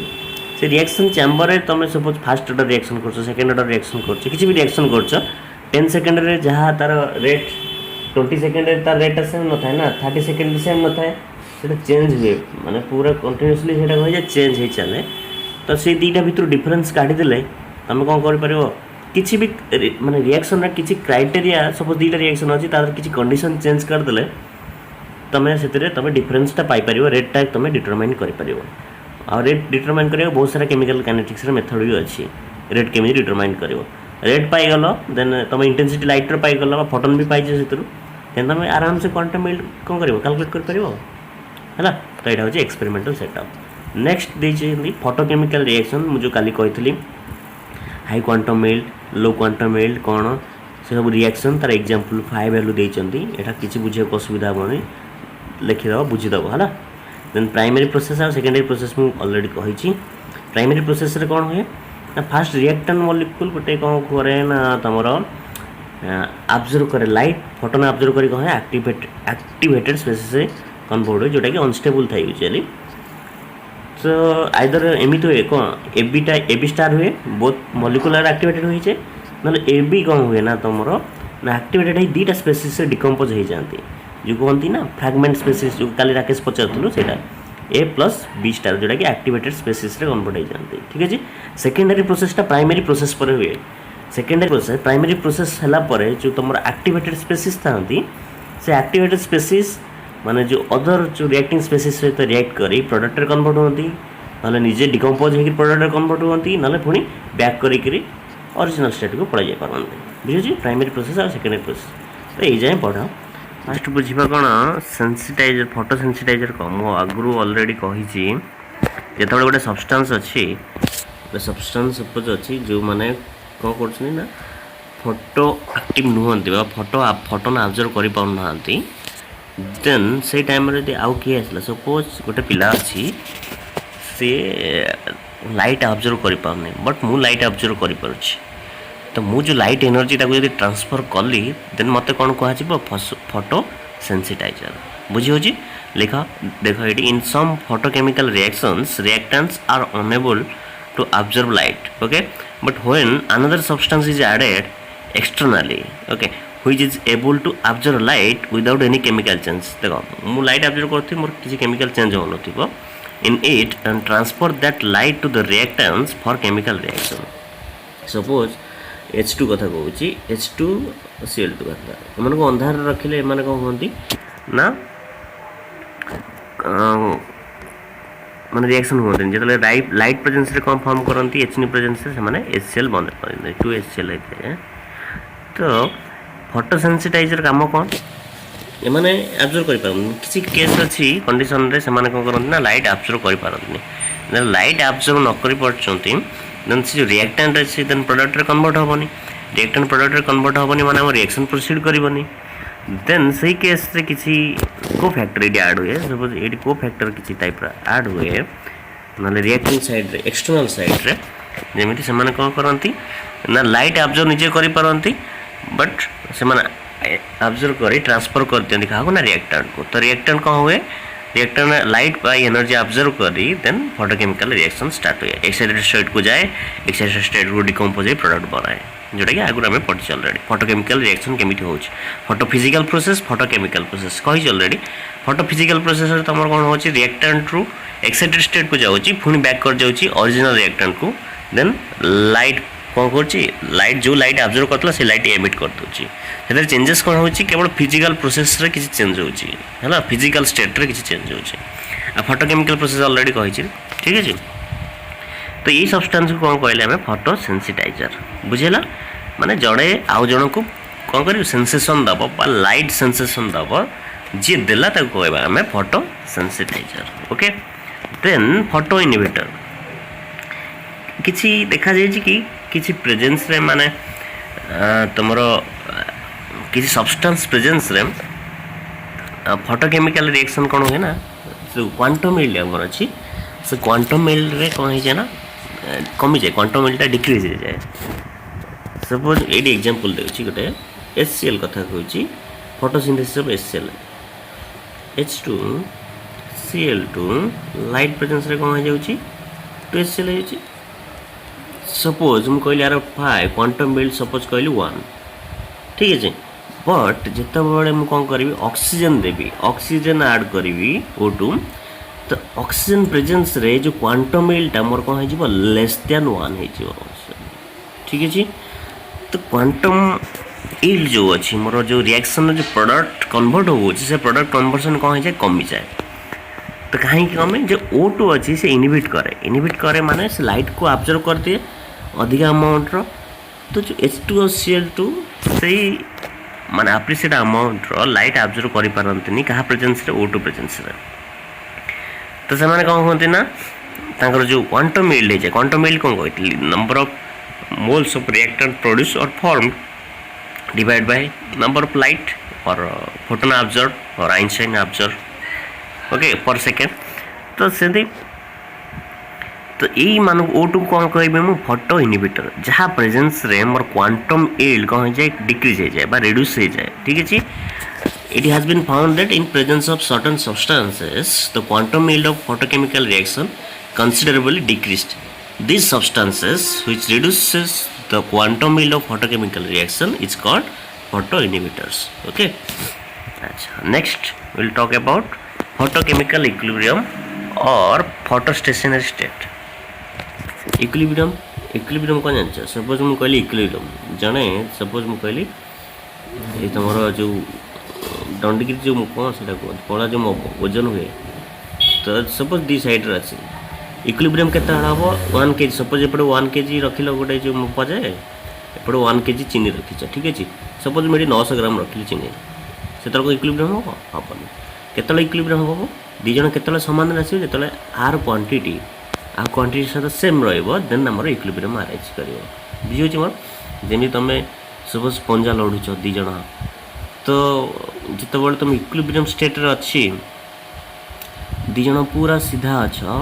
ସେ ରିଆକ୍ସନ୍ ଚାମ୍ବରରେ ତୁମେ ସପୋଜ୍ ଫାଷ୍ଟ ଅର୍ଡ଼ର ରିଆକ୍ସନ୍ କରୁଛ, ସେକେଣ୍ଡ ଅର୍ଡ଼ର ରିଆକ୍ସନ୍ କରୁଛ, କିଛି ବି ରିଆକ୍ସନ୍ କରୁଛ, 10 ସେକେଣ୍ଡରେ ଯାହା ତାର ରେଟ୍ 20 ସେକେଣ୍ଡରେ ତାର ରେଟ୍ଟା ସେମ୍ ନଥାଏ ନା, 30 ସେକେଣ୍ଡରେ ସେମ୍ ନଥାଏ, ସେଇଟା ଚେଞ୍ଜ ହୁଏ, ମାନେ ପୁରା କଣ୍ଟିନ୍ୟୁଅସ୍ଲି ସେଇଟା କହିଯାଏ ଚେଞ୍ଜ ହେଇ ଚାଲେ। ତ ସେଇ ଦୁଇଟା ଭିତରୁ ଡିଫରେନ୍ସ କାଢ଼ିଦେଲେ ତୁମେ କ'ଣ କରିପାରିବ, କିଛି ବି ମାନେ ରିଆକ୍ସନ୍ର କିଛି କ୍ରାଇଟେରିଆ, ସପୋଜ୍ ଦୁଇଟା ରିଆକ୍ସନ୍ ଅଛି ତାର କିଛି କଣ୍ଡିସନ୍ ଚେଞ୍ଜ କରିଦେଲେ ତୁମେ ସେଥିରେ ତୁମେ ଡିଫରେନ୍ସଟା ପାଇପାରିବ, ରେଟ୍ଟା ତୁମେ ଡିଟରମାଇନ୍ କରିପାରିବ। ଆଉ ରେଟ୍ ଡିଟରମାଇନ୍ କରିବାକୁ ବହୁତ ସାରା କେମିକାଲ କାଇନେଟିକ୍ସର ମେଥଡ଼ ବି ଅଛି, ରେଟ୍ କେମିତି ଡିଟରମାଇନ୍ କରିବ। ରେଟ୍ ପାଇଗଲ, ଦେନ୍ ତୁମେ ଇଣ୍ଟେନ୍ସିଟି ଲାଇଟ୍ର ପାଇଗଲ ବା ଫଟନ୍ ବି ପାଇଛ ସେଥିରୁ, ଦେନ୍ ତୁମେ ଆରାମସେ କ୍ୱାଣ୍ଟମ୍ ମିଲ୍ଡ କ'ଣ କରିବ, କାଲକୁଲେଟ୍ କରିପାରିବ ହେଲା। ତ ଏଇଟା ହେଉଛି ଏକ୍ସପେରିମେଣ୍ଟାଲ୍ ସେଟଅପ୍। ନେକ୍ସଟ ଦେଇଛନ୍ତି ଫଟୋକେମିକାଲ ରିଆକ୍ସନ୍। ମୁଁ ଯେଉଁ କାଲି କହିଥିଲି ହାଇ କ୍ୱାଣ୍ଟମ୍ ମିଲ୍ଡ, ଲୋ କ୍ୱାଣ୍ଟମ୍ ମିଲ୍ଡ କ'ଣ ସେସବୁ ରିଆକ୍ସନ୍, ତାର ଏକ୍ଜାମ୍ପଲ୍ 5 ଭ୍ୟାଲୁ ଦେଇଛନ୍ତି। ଏଇଟା କିଛି ବୁଝିବାକୁ ଅସୁବିଧା ହେବନି, ଲେଖିଦେବ ବୁଝିଦେବ ହେଲା। ଦେନ୍ ପ୍ରାଇମେରୀ ପ୍ରୋସେସ୍ ଆଉ ସେକେଣ୍ଡାରୀ ପ୍ରୋସେସ୍ ମୁଁ ଅଲରେଡ଼ି କହିଛି। ପ୍ରାଇମେରୀ ପ୍ରୋସେସ୍ରେ କ'ଣ ହୁଏ ନା, ଫାଷ୍ଟ ରିଆକ୍ଟାଣ୍ଟ ମଲିକ୍ୟୁଲ୍ ଗୋଟେ କ'ଣ କରେ ନା ତମର ଆବଜର୍ଭ କରେ ଲାଇଟ୍, ଫଟୋନ୍ ଆବଜର୍ଭ କରି କ'ଣ ହୁଏ ଆକ୍ଟିଭେଟେଡ୍ ସ୍ପେସିସ୍ରେ କନଭର୍ଟ ହୁଏ, ଯେଉଁଟାକି ଅନଷ୍ଟେବୁଲ୍ ଥାଏ ୟୁଜୁଆଲି। ତ ଆଇଦର ଏମିତି ହୁଏ କ'ଣ এবি ଷ୍ଟାର୍ ହୁଏ, ବୋଥ୍ ମଲିକୁଲାର ଆକ୍ଟିଭେଟେଡ୍ ହୋଇଯାଏ, ନହେଲେ এবি କ'ଣ ହୁଏ ନା ତୁମର ନା ଆକ୍ଟିଭେଟେଡ୍ ହେଇ ଦୁଇଟା ସ୍ପେସିସ୍ରେ ଡିକମ୍ପୋଜ୍ ହେଇଯାଆନ୍ତି, ଯେଉଁ କୁହନ୍ତି ନା ଫ୍ରାଗମେଣ୍ଟ ସ୍ପେସିସ୍, ଯେଉଁ କାଲି ରାକେଶ ପଚାରୁଥିଲୁ ସେଇଟା A+B ଷ୍ଟାର୍, ଯେଉଁଟାକି ଆକ୍ଟିଭେଟେଡ୍ ସ୍ପେସିସ୍ରେ କନଭର୍ଟ ହେଇଯାଆନ୍ତି। ଠିକ୍ ଅଛି, ସେକେଣ୍ଡାରୀ ପ୍ରୋସେସ୍ଟା ପ୍ରାଇମେରୀ ପ୍ରୋସେସ୍ ପରେ ହୁଏ। ସେକେଣ୍ଡାରୀ ପ୍ରୋସେସ୍ ପ୍ରାଇମେରୀ ପ୍ରୋସେସ୍ ହେଲା ପରେ ଯେଉଁ ତୁମର ଆକ୍ଟିଭେଟେଡ୍ ସ୍ପେସିସ୍ ଥାଆନ୍ତି, ସେ ଆକ୍ଟିଭେଟେଡ୍ ସ୍ପେସିସ୍ ମାନେ ଯେଉଁ ଅଦର ଯେଉଁ ରିଆକ୍ଟିଂ ସ୍ପେସିସ୍ ସହିତ ରିଆକ୍ଟ କରି ପ୍ରଡ଼କ୍ଟରେ କନଭର୍ଟ ହୁଅନ୍ତି, ନହେଲେ ନିଜେ ଡିକମ୍ପୋଜ୍ ହେଇକି ପ୍ରଡ଼କ୍ଟରେ କନଭର୍ଟ ହୁଅନ୍ତି, ନହେଲେ ପୁଣି ବ୍ୟାକ୍ କରିକିରି ଅରିଜିନାଲ୍ ଷ୍ଟେଟ୍କୁ ପଳାଇ ଯାଇପାରନ୍ତି। ବୁଝୁଛି, ପ୍ରାଇମେରୀ ପ୍ରୋସେସ୍ ଆଉ ସେକେଣ୍ଡାରୀ ପ୍ରୋସେସ୍। ତ ଏଇ ଯାଏଁ ପଢ଼। ଫାଷ୍ଟ ବୁଝିବା କ'ଣ ସେନ୍ସିଟାଇଜର୍, ଫଟୋ ସେନ୍ସିଟାଇଜର୍ କ'ଣ। ମୁଁ ଆଗରୁ ଅଲରେଡ଼ି କହିଛି, ଯେତେବେଳେ ଗୋଟେ ସବଷ୍ଟାନ୍ସ ଅଛି, ଗୋଟେ ସବଷ୍ଟାନ୍ସ ସପୋଜ୍ ଅଛି, ଯେଉଁମାନେ କ'ଣ କରୁଛନ୍ତି ନା ଫଟୋ ଆକ୍ଟିଭ୍ ନୁହନ୍ତି ବା ଫଟୋନ୍ ଆବଜର୍ଭ କରିପାରୁନାହାନ୍ତି, ଦେନ୍ ସେଇ ଟାଇମ୍ରେ ଯଦି ଆଉ କିଏ ଆସିଲା, ସପୋଜ୍ ଗୋଟେ ପିଲା ଅଛି, ସିଏ ଲାଇଟ୍ ଅବଜର୍ଭ କରିପାରୁନି, ବଟ୍ ମୁଁ ଲାଇଟ୍ ଅବଜର୍ଭ କରିପାରୁଛି, ତ ମୁଁ ଯେଉଁ ଲାଇଟ୍ ଏନର୍ଜି ତାକୁ ଯଦି ଟ୍ରାନ୍ସଫର୍ କଲି, ଦେନ୍ ମୋତେ କ'ଣ କୁହାଯିବ, ଫଟୋ ସେନ୍ସିଟାଇଜର୍। ବୁଝିହେଉଛି, ଲେଖ ଦେଖ ଏଇଠି, in some photochemical reactions reactants are unable to observe light, okay, but when another substance is added externally, okay, which is able to absorb light without any chemical change, देखो मु light observe करथि, मोर किसी chemical change हो नथिबो in it and transfer that light to the reactants for chemical reaction. Suppose H2 कथा कहूची, H2Cl2 कथा एमान को अंधार रखिले एमान को होंती ना माने रिएक्शन होते हैं, जितने लाइट प्रेजेंस रे कौन फॉर्म करती, H प्रेजेंस से माने HCl बंद करते 2HCl होते हैं। तो फोटो सेंसिटाइजर काम कौन ये माने ऑब्जर्व कर पारन, किसी केस अच्छी कंडीशन रे से माने कौन करते ना लाइट ऑब्जर्व कर पारन, लाइट ऑब्जर्व न कर पारछंती, देन से जो रिएक्टेंट अछि देन प्रोडक्ट रे कन्वर्ट होबनी, रिएक्टेंट प्रोडक्ट रे कन्वर्ट होबनी माने हम रिएक्शन प्रोसीड करबनी, देन सही केस रे किसी को फैक्टर ये ऐड हुए, सपोज ये को फैक्टर किसी टाइप रा ऐड हुए ना रिएक्टिंग साइड रे एक्सटर्नल साइड रे, जेमिति से माने कोन करंती ना लाइट ऑब्जर्व निजे करि पारंती, बट से माने ऑब्जर्व करी ट्रांसफर करते दिखा हो ना रिएक्टेंट को। तो रिएक्टेंट कौन हुए, reactant light by energy observe करी देन फोटोकेमिकल रिएक्शन स्टार्ट हुए, एक्साइटेड स्टेट को जाए, एक्साइटेड स्टेट को डिकम्पोज प्रोडक्ट बनाए, जोटा कि आगुरी आम पढ़ी अलरेडी। फोटोकेमिकल रिएक्शन केमिति होउछि, फोटोफिजिकल प्रोसेस, फोटोकेमिकल प्रोसेस कही अलरेडी। फोटोफिजिकल प्रोसेस रे तमर कोन होछि, रिएक्टेंट रु एक्साइटेड स्टेट को जाउछि, पुनी बैक कर जाउछि ओरिजिनल रिएक्टेंट को, देन लाइट कौन करछि, लाइट जो लाइट ऑब्जर्व करतला से लाइट एमिट कर दोछि, सेतर चेंजेस कोन होछि, केवल फिजिकल प्रोसेस रे किछि चेंज होछि हैला, फिजिकल स्टेट रे किछि चेंज होछि। आ फोटोकेमिकल प्रोसेस अलरेडी कहिछि, ठीक अछि। तो ये सब्सटेंस को कौन कहले हमें फोटो सेंसिटाइजर बुझेला माने जड़े आउ जन को कौन कर सेंसेशन दब लाइट सेंसेशन दब जी देला ताको कहबा हमें photosensitizer okay then photo inhibitor किछि देखा जाय कि किछि प्रेजेंस रे माने तुमरो किसी सब्सटेंस प्रेजेंस रे फोटोकेमिकल रिएक्शन कौन हुए ना जो क्वांटम यील्ड हमर अछि से क्वांटम यील्ड रे कौन है ना कमी जाए क्वांटम यील्ड डिक्रीज हो जाए सपोज ये एग्जांपल देउछि गोटे HCl कथा कहूछि photosynthesis of HCl H2Cl2 light presence रे कौन हो जाउछि 2HCl हो जाउछि सपोज मु कहली यार 5 क्वांटम यील्ड सपोज कहली 1 ठीक है बट जिते बड़े मुझे कौन करी ऑक्सीजन देवी ऑक्सीजन ऐड करी O2 तो ऑक्सीजन प्रेजेंस रे जो क्वांटम यील्ड मोर कौन हो लेस देन 1 हो ठीक है तो क्वांटम यील्ड जो अच्छी मोर जो रिएक्शन जो प्रोडक्ट कन्वर्ट हो से प्रोडक्ट कन्वर्सन कौन हो कमी जाए तो कहीं कमे जो O2 अच्छी से इनहिबिट करे माने से लाइट को ऑब्जर्व कर दिए अधिक अमाउंट रो तो जो H2 और Cl2 से माने एप्रिशिएट अमाउंट रो लाइट ऑब्जर्व करि पारंतनी कहा प्रेजेंस रे O2 प्रेजेंस रे तो से माने कोन होंती ना तांकर जो क्वांटम यील्ड है क्वांटम यील्ड कोन कहतली number of moles of reactant produce or form divide by number of light or photon observe or Einstein observe okay per second तो से तो यही मान O2 कौन कहे मु फोटो इनहिबिटर जहाँ प्रेजेंस रे मोर क्वांटम यील्ड कौन जाए डिक्रीज हो जाए बा रिड्यूस हो जाए ठीक है it has been found that in presence of certain substances the quantum yield of photochemical reaction considerably decreased this substances which reduces the quantum yield of photochemical reaction is called photo inhibitors okay अच्छा next will talk about photochemical equilibrium और photostationary state equilibrium कौन जानछ suppose मु कहली equilibrium जने suppose मु कहली ये तुमरो जो दंडगिरी जो कौन से पड़ा जो वजन हुए तो सपोज दी साइड रे अछि इक्विलिब्रियम केते हबो 1 kg सपोज एपटे 1 kg रखिलो गोटे जो मुपा जाए एपटे 1 kg चीनी रखिछ ठीक अछि सपोज मेडी 900 ग्राम रखिली चीनी सेतर को इक्विलिब्रियम हो अपन केतले इक्विलिब्रियम हो दी जन केतले समान राशि जेतले आर क्वांटिटी आ क्वांटिटी सहित सेम रहइबो देन हमर इक्विलिब्रियम अरेंज करिवो बुझियो छी मोर जेनी तमे सपोज पंजा लडुछ दी जन तो जिते बड़ तुम इक्विलिब्रियम स्टेट रे अछि दी जन पूरा सीधा अच्छा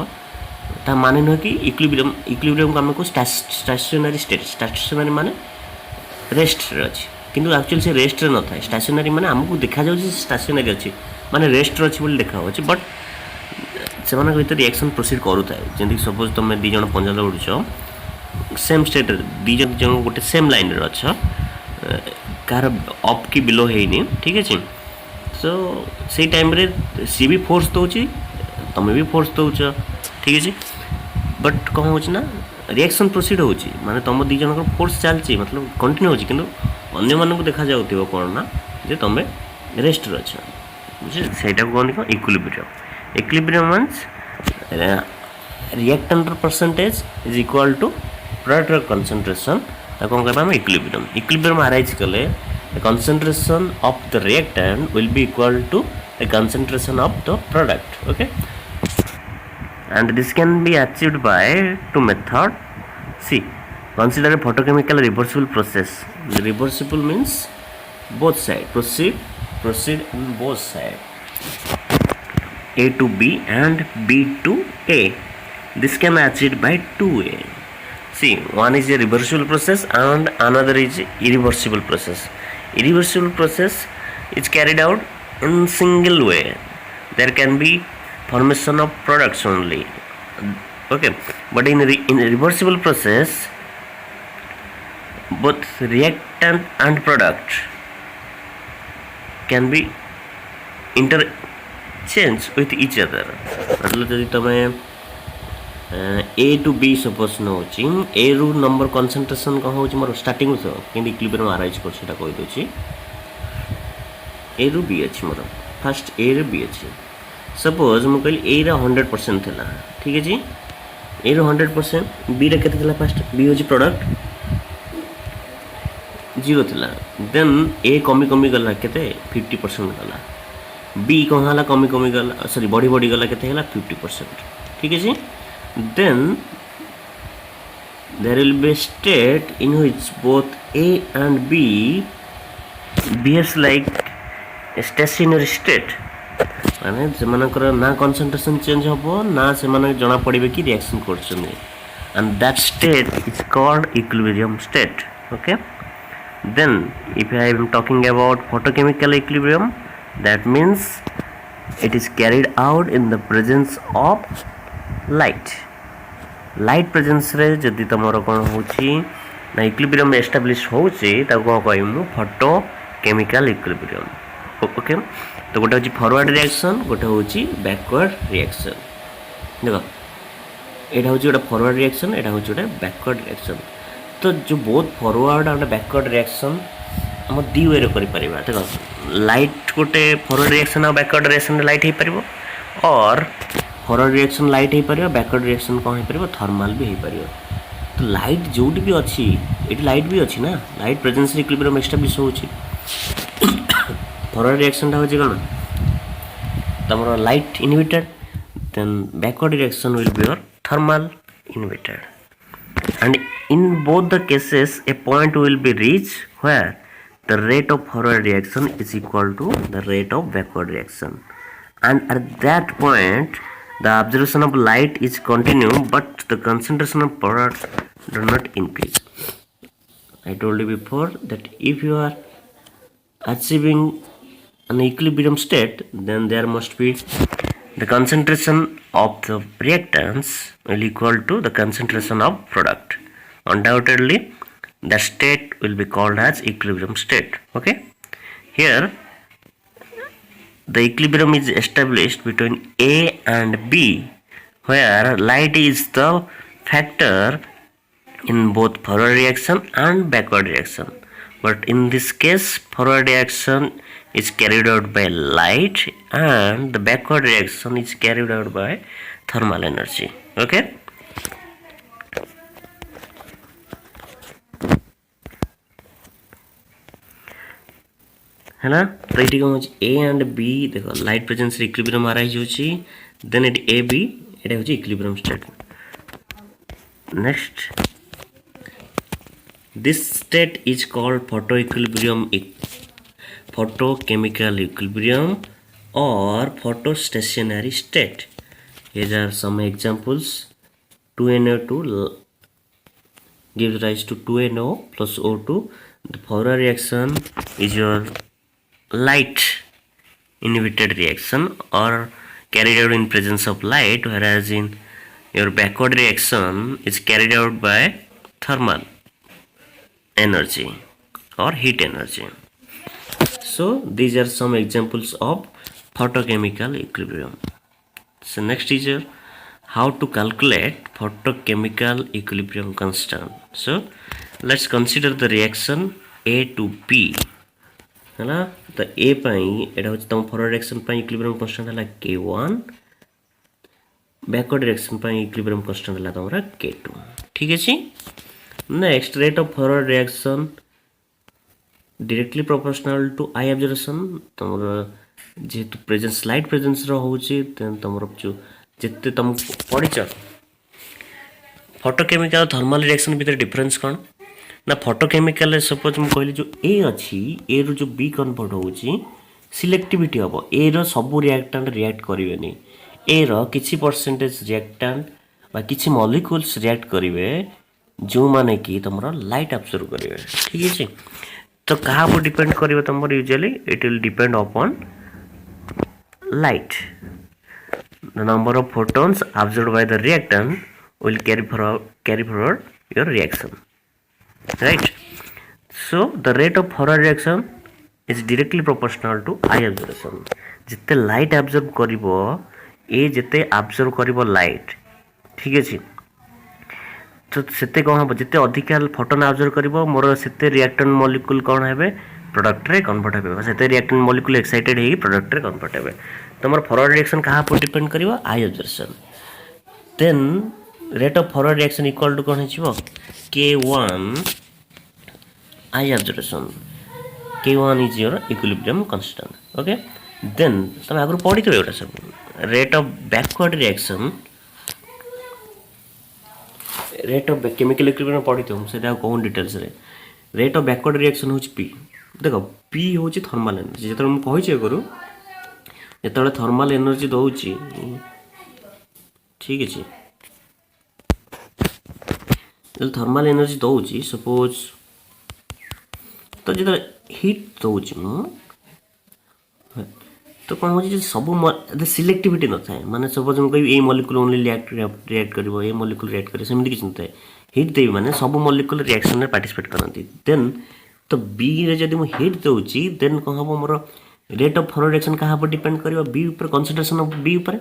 ता माने न कि इक्विलिब्रियम को हमको स्टेशनरी स्टेट स्टेशनरी माने रेस्ट रे अछि किंतु एक्चुअली से रेस्ट रे न था स्टेशनरी माने हमको देखा जाउ स्टेशनरी अछि माने रेस्ट रे अछि बोल देखा होछि बट से माने भीतर रिएक्शन प्रोसीड करू था जेंति सपोज तुम दी जन पंजा लडुछ सेम स्टेट दी जन गोटे सेम लाइन रे अच्छा कार अप की बिलो हेनी ठीक है सो से टाइम रे सी भी फोर्स दउची तमे भी फोर्स दउछ ठीक है बट कौन हो ना रिएक्शन प्रोसीड होची माने तुम दी जन फोर्स चलची मतलब कंटिन्यू होची किंतु अन्य मानक देखा जाउथिबो कोन ना जे तमे रेस्ट रे छ बुझे सेटा कोन को equilibrium means reactant percentage is equal to product concentration ता कोन कहबा हम इक्विलिब्रियम अरेंज कले the concentration of the reactant will be equal to the concentration of the product okay and this can be achieved by two method see consider a photochemical reversible process the reversible means both side proceed on both side A to B and B to A this can be achieved by 2A see one is a reversible process and another is irreversible process irreversible process is carried out in single way there can be formation of products only okay but in reversible process both reactant and product can be interchanged with each other मतलब यदि तमे A to B suppose न होची A रू number concentration कह होची मोर starting से केंदी equilibrium arrange कर सेटा कहि दोची A रू B अछि मोर फर्स्ट A रे B अछि सपोज मु कहली A रे 100% थिला ठीक है जी ए रो 100%, बी रे केते थिला फास्ट, बी होची प्रोडक्ट 0 थिला, देन ए कमी कमी गला केते 50% गला, बी कौन हला कमी कमी गला, सॉरी बॉडी बॉडी गला केते हला 50%, ठीक है जी। Then there will be a state in which both A and B behaves like a stationary state, माने सेमानकर ना concentration change होबो ना सेमाने जणा पड़िबे कि reaction करछन, and that state is called equilibrium state, okay। Then if I am talking about photochemical equilibrium, that means it is carried out in the presence of light, light presence रे जदि तमरो कोन होची ना equilibrium establish होची ता को कहमु photo chemical equilibrium, okay. तो गोटे होची फॉरवर्ड रिएक्शन, गोटे होची बैकवर्ड रिएक्शन। देखो एटा होची गोटे फॉरवर्ड रिएक्शन, एटा होची गोटे बैकवर्ड रिएक्शन। तो जो बोथ फॉरवर्ड और बैकवर्ड रिएक्शन हम दी वे रे करि परिबा। देखो लाइट गोटे फॉरवर्ड रिएक्शन और बैकवर्ड रिएक्शन लाइट हे परिबो, और फॉरवर्ड रिएक्शन लाइट हो पार, बैकवर्ड रिएक्शन कौन हो पार थर्माल भी हो पार। तो लाइट जोटी भी अच्छी ये लाइट भी अच्छी ना, लाइट प्रेजेंस इक्विलिब्रियम एस्टैब्लिश होची। फॉरवर्ड रिएक्शन टा होची कोन तमरो light inhibited, then backward reaction will be your thermal inhibited, and in both the cases a point will be reach where the rate of forward reaction is equal to the rate of backward reaction, and at that point the absorption of light is continue but the concentration of product do not increase. I told you before that if you are achieving an equilibrium state, then there must be the concentration of the reactants will equal to the concentration of product. Undoubtedly the state will be called as equilibrium state, okay। Here the equilibrium is established between A and B, where light is the factor in both forward reaction and backward reaction. But in this case, forward reaction is carried out by light and the backward reaction is carried out by thermal energy, okay। है ना। तो ये कौन A and B देखो light presence equilibrium arise होची, then it A B एटा होची equilibrium state. Next this state is called photo equilibrium, photochemical equilibrium or photostationary state. Here are some examples. 2NO2 gives rise to 2NO plus O2. The forward reaction is your light inhibited reaction or carried out in presence of light, whereas in your backward reaction is carried out by thermal energy or heat energy. So these are some examples of photochemical equilibrium. So next is how to calculate photochemical equilibrium constant. So let's consider the reaction A to B है ना। तो A पाई एटा होची तम forward reaction पाई equilibrium constant हला K1, backward reaction पाई equilibrium constant हला तमरा K2, ठीक है जी। Next rate of forward reaction directly proportional to I absorption, तमरा जेतु प्रेजेंस लाइट प्रेजेंस रो होची देन तमरा जो जेते तम पढिच फोटोकेमिकल थर्मल रिएक्शन भीतर डिफरेंस कोन ना। फोटोकेमिकल सपोज हम कहली जो ए अच्छी ए रो जो बी कन्वर्ट होची सिलेक्टिविटी हम ए रो सब रिएक्टेंट रिएक्ट करेनि, ए रो किछि परसेंटेज रिएक्टेंट बा किछि मॉलिक्यूल्स रिएक्ट करिवे जो माने कि तमरा लाइट एब्जॉर्ब करिवे, ठीक है जी। तो कहा पर डिपेंड करिवे तमर usually it will depend upon light, the number of photons absorbed by the reactant will carry forward your reaction, right। So the rate of forward reaction is directly proportional to I absorption. जिते light absorb करिवो ए जिते absorb करिवो light, ठीक है जी। तो सेते कौन हम जिते अधिका फोटोन absorb करिवो मोर सेते रिएक्टेंट मॉलिक्यूल कौन हेबे प्रोडक्ट रे कन्वर्ट हेबे, सेते रिएक्टेंट मॉलिक्यूल एक्साइटेड हे प्रोडक्ट रे कन्वर्ट हेबे। तो मोर फॉरवर्ड रिएक्शन कहा पर डिपेंड करिवो I absorption। Then rate of forward reaction equal to कौन हो K1 I observation K1 is your equilibrium constant. Okay, then तुम आगु पढ़ी थे एटा सब rate of backward reaction rate of chemical equilibrium पढ़ी थे सेटा कौन डिटेल्स रे रेट ऑफ बैकवर्ड रिएक्शन होची P देखो P होची थर्मल एनर्जी जेतले हम कहि छै करू जेतले थर्मल एनर्जी दउची ठीक अछि जब थर्मल एनर्जी दउची सपोज तो जो हिट दौर तो कौन हो सब सिलेक्टिविटी न थाए माने सपोज हम कहि ए मॉलिक्यूल ओनली रिएक्ट करिवो ए मॉलिक्यूल रिएक्ट करे सेमि किछ न थाए हिट देबी माने सब मॉलिक्यूल रिएक्शन रे पार्टिसिपेट करंती देन तो बी रे जदी मु हिट दउची देन कोन हबो मोर रेट ऑफ फॉरवर्ड रिएक्शन कहा पर डिपेंड करिवो बी ऊपर कंसंट्रेशन ऑफ बी ऊपर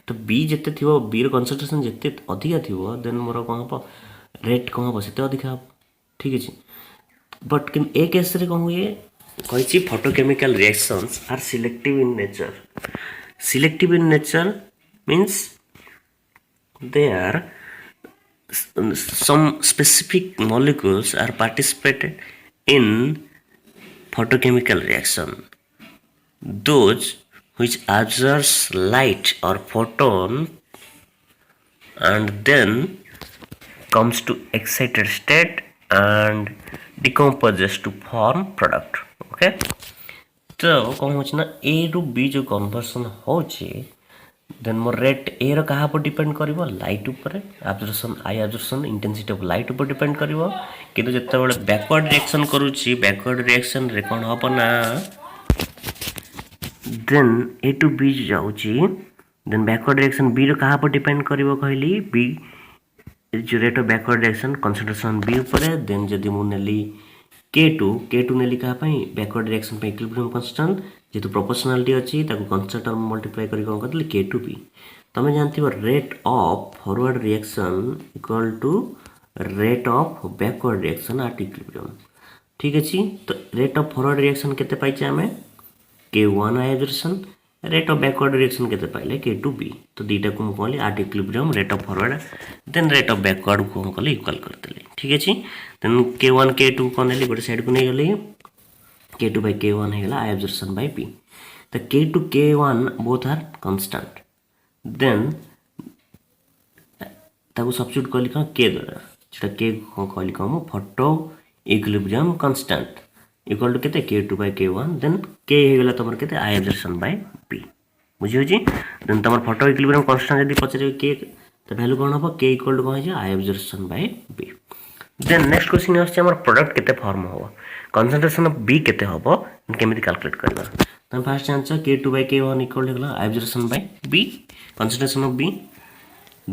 तो बी जते थिवो बी रो कंसंट्रेशन जते अधिका थिवो देन मोर कोन हबो रेट कोन हबो सेते अधिका हबो ठीक अछि बट ए केस रे कौन हुए कही photochemical reactions are selective in nature selective in nature means they are some specific molecules are participated in photochemical reaction those which absorbs light or photon and then comes to excited state and decomposes to form product okay तो कौन हो ना ए रु B जो conversion होची then more rate A रो कहा पर डिपेंड करिवो लाइट ऊपर absorption I absorption intensity of light ऊपर डिपेंड करिवो किंतु जत्ते बेले बैकवर्ड रिएक्शन करूची बैकवर्ड रिएक्शन रे कोन हबो ना देन ए टू बी जाउची देन बैकवर्ड रिएक्शन बी रो कहा पर डिपेंड करिवो कहली बी जो rate of backward reaction concentration B ऊपर देन जदी मु नेली K2 नेली कहा पई बैकवर्ड रिएक्शन पे इक्विलिब्रियम कांस्टेंट जेतु प्रोपोर्शनलिटी अछि ताको कांस्टेंट टर्म मल्टीप्लाई करी कोन करतले K2P तमे जानथिबो rate of forward reaction equal to rate of backward reaction at equilibrium ठीक अछि तो रेट ऑफ फॉरवर्ड रिएक्शन केते पाइछे हमें K1 आइजरेशन रेट ऑफ बैकवर्ड रिएक्शन केते पाइले K2B तो दीटा को कहली at equilibrium rate of forward then rate of backward को कहली इक्वल करतले ठीक अछि देन K1 K2 को नेली गोटे साइड को नै गेली K2 by K1 है गला absorption by P तो K2 K1 both are constant then ताको सब्स्टिट्यूट करली का K द्वारा जेटा K को कहली का photo equilibrium constant equal to केते K2 by K1 then K है गला तमर केते I absorption by P बुझियो जी देन तमर फोटो इक्विलिब्रियम कांस्टेंट यदि पचरे K तो वैल्यू कोन हो K इक्वल टू कोन है I absorption by B then next question आछे हमर प्रोडक्ट केते फॉर्म हो कंसंट्रेशन ऑफ बी केते होबो केमिति कैलकुलेट करबा त first answer K2 by K1 equal to absorption by B concentration of B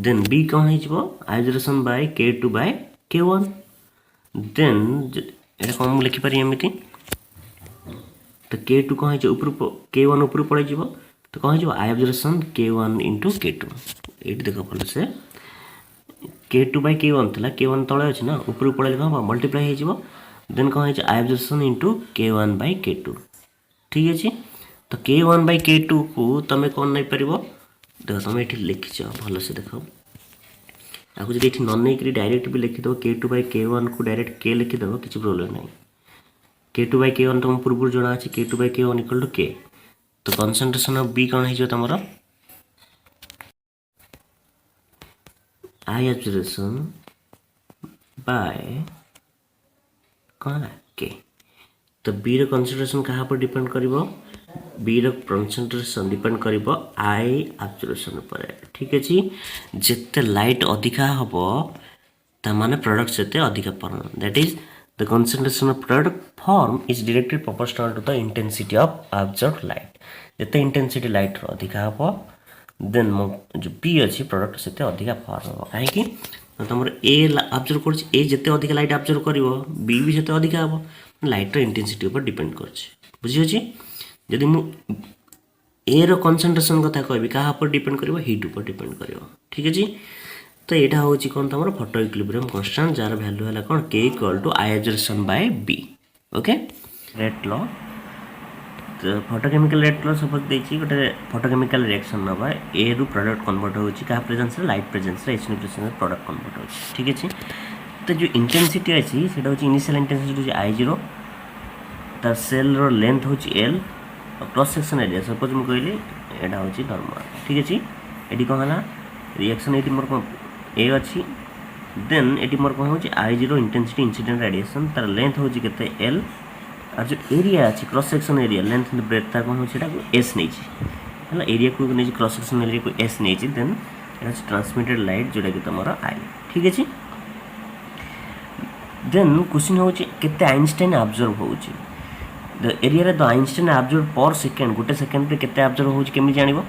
then B कोन है जबो absorption bye K2 by K1 then एटा कोन लिखि पारि एमिति तो K2 कोन है ऊपर K1 ऊपर पड़े जबो तो कोन है जबो एब्जॉर्प्शन K1 * K2 एट देखो भलो से K2 by K1 थला K1 तळे अछि ना ऊपर पड़े का मल्टीप्लाई हे जबो देन कौन है absorption into K1 by K2 ठीक अछि तो K1 by K2 को तमे कोन नै परिबो देखो तमे एठी लिखि छ भलो से देखो आकु जे एठी नन नै करी डायरेक्ट भी लिखि दो K2 by K1 को डायरेक्ट K लिखि दो किछ प्रॉब्लम नै K2 by K1 तुम पूर्व जणा अछि K2 by K1 = K तो कंसंट्रेशन ऑफ B कोन है जो तमरो I absorption by कौन के तो बी रो कंसंट्रेशन कहाँ पर डिपेंड करिवो बी रो कंसंट्रेशन डिपेंड करिवो आई एब्जॉर्प्शन पर ठीक अछि जेते लाइट अधिका हबो त माने प्रोडक्ट सेते अधिका form that is the concentration of product form is directly proportional to the intensity of absorbed light जेते इंटेंसिटी लाइट रो अधिका हबो देन जो बी अछि प्रोडक्ट सेते अधिका फॉर्म हबो काहे कि तमर ए ऑब्जर्व कर ए जते अधिक लाइट ऑब्जर्व करिवो बी भी जते अधिक हबो लाइट रो इंटेंसिटी ऊपर डिपेंड करछ बुझियो छी यदि मु ए रो कंसंट्रेशन कथा कहबी कहा पर डिपेंड करिवो हीट ऊपर डिपेंड करिवो ठीक अछि तो एटा होची कोन तमर photo equilibrium constant jar value हला कोन K = I absorption by B okay rate law photochemical reactor suppose देखिए गोटे फोटोकेमिकल रिएक्शन नवा ए रु प्रोडक्ट कन्वर्ट होची का प्रेजेंस रे लाइट प्रेजेंस रे एचएन प्रेजेंस प्रोडक्ट कन्वर्ट होची ठीक अछि तो जो इंटेंसिटी अछि सेटा होची इनिशियल इंटेंसिटी होची I0 तार सेल रो लेंथ होची L cross section area suppose म कहली एटा होची नॉर्मल ठीक अछि एटी कोन हला रिएक्शन एटी मोर को ए अछि देन एटी मोर कोन होची I0 इंटेंसिटी इंसिडेंट रेडिएशन तार लेंथ होची केते L और जो एरिया अच्छी cross section area length and breadth तार कौन होची को एस नहीं है एरिया को नहीं क्रॉस सेक्शन एरिया को एस नहीं देन एटा ट्रांसमिटेड लाइट जोटा कि तुम आई ठीक है देन क्वेश्चन होची केते आइंस्टाइन ऑब्जर्व होची द एरिया रे the Einstein absorb per second गोटे सेकंड पे केते ऑब्जर्व होची केमि जानिबो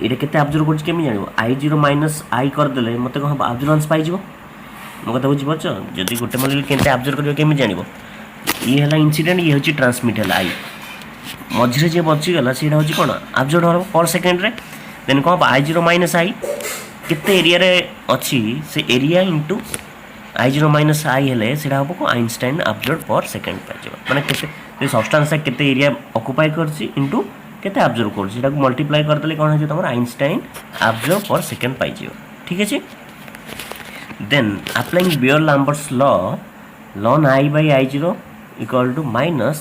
एटा केते ऑब्जर्व करछि केमि जानिबो I0 माइनस I कर देले मते कोन ऑब्जर्वेंस पाइ जिवो मो कथा बुझि परछ जदी गोटे मॉलिक्यूल केते ऑब्जर्व करियो केमि जानिबो ये है इंसिडेंट ये हूँ ट्रांसमिट है आई मझे जी बचीगला से हूँ कौन ऑब्जर्व हम पर सेकेंड रे देन कौन I0 माइनस आई केते एरिया रे अच्छी से एरिया इंटू I0 माइनस आई हेले से हम को आइंस्टाइन ऑब्जर्व पर सेकेंड पाइज माने केते सब्सटेंस केते एरिया ऑक्युपाई करछि इंटू केते ऑब्जर्व करछि सेटा को मल्टीप्लाई कर देले कोन है तमर आइंस्टाइन ऑब्जर्व पर सेकेंड पाइज ठीक है then applying Beer Lambert's law ln I by I0 equal to minus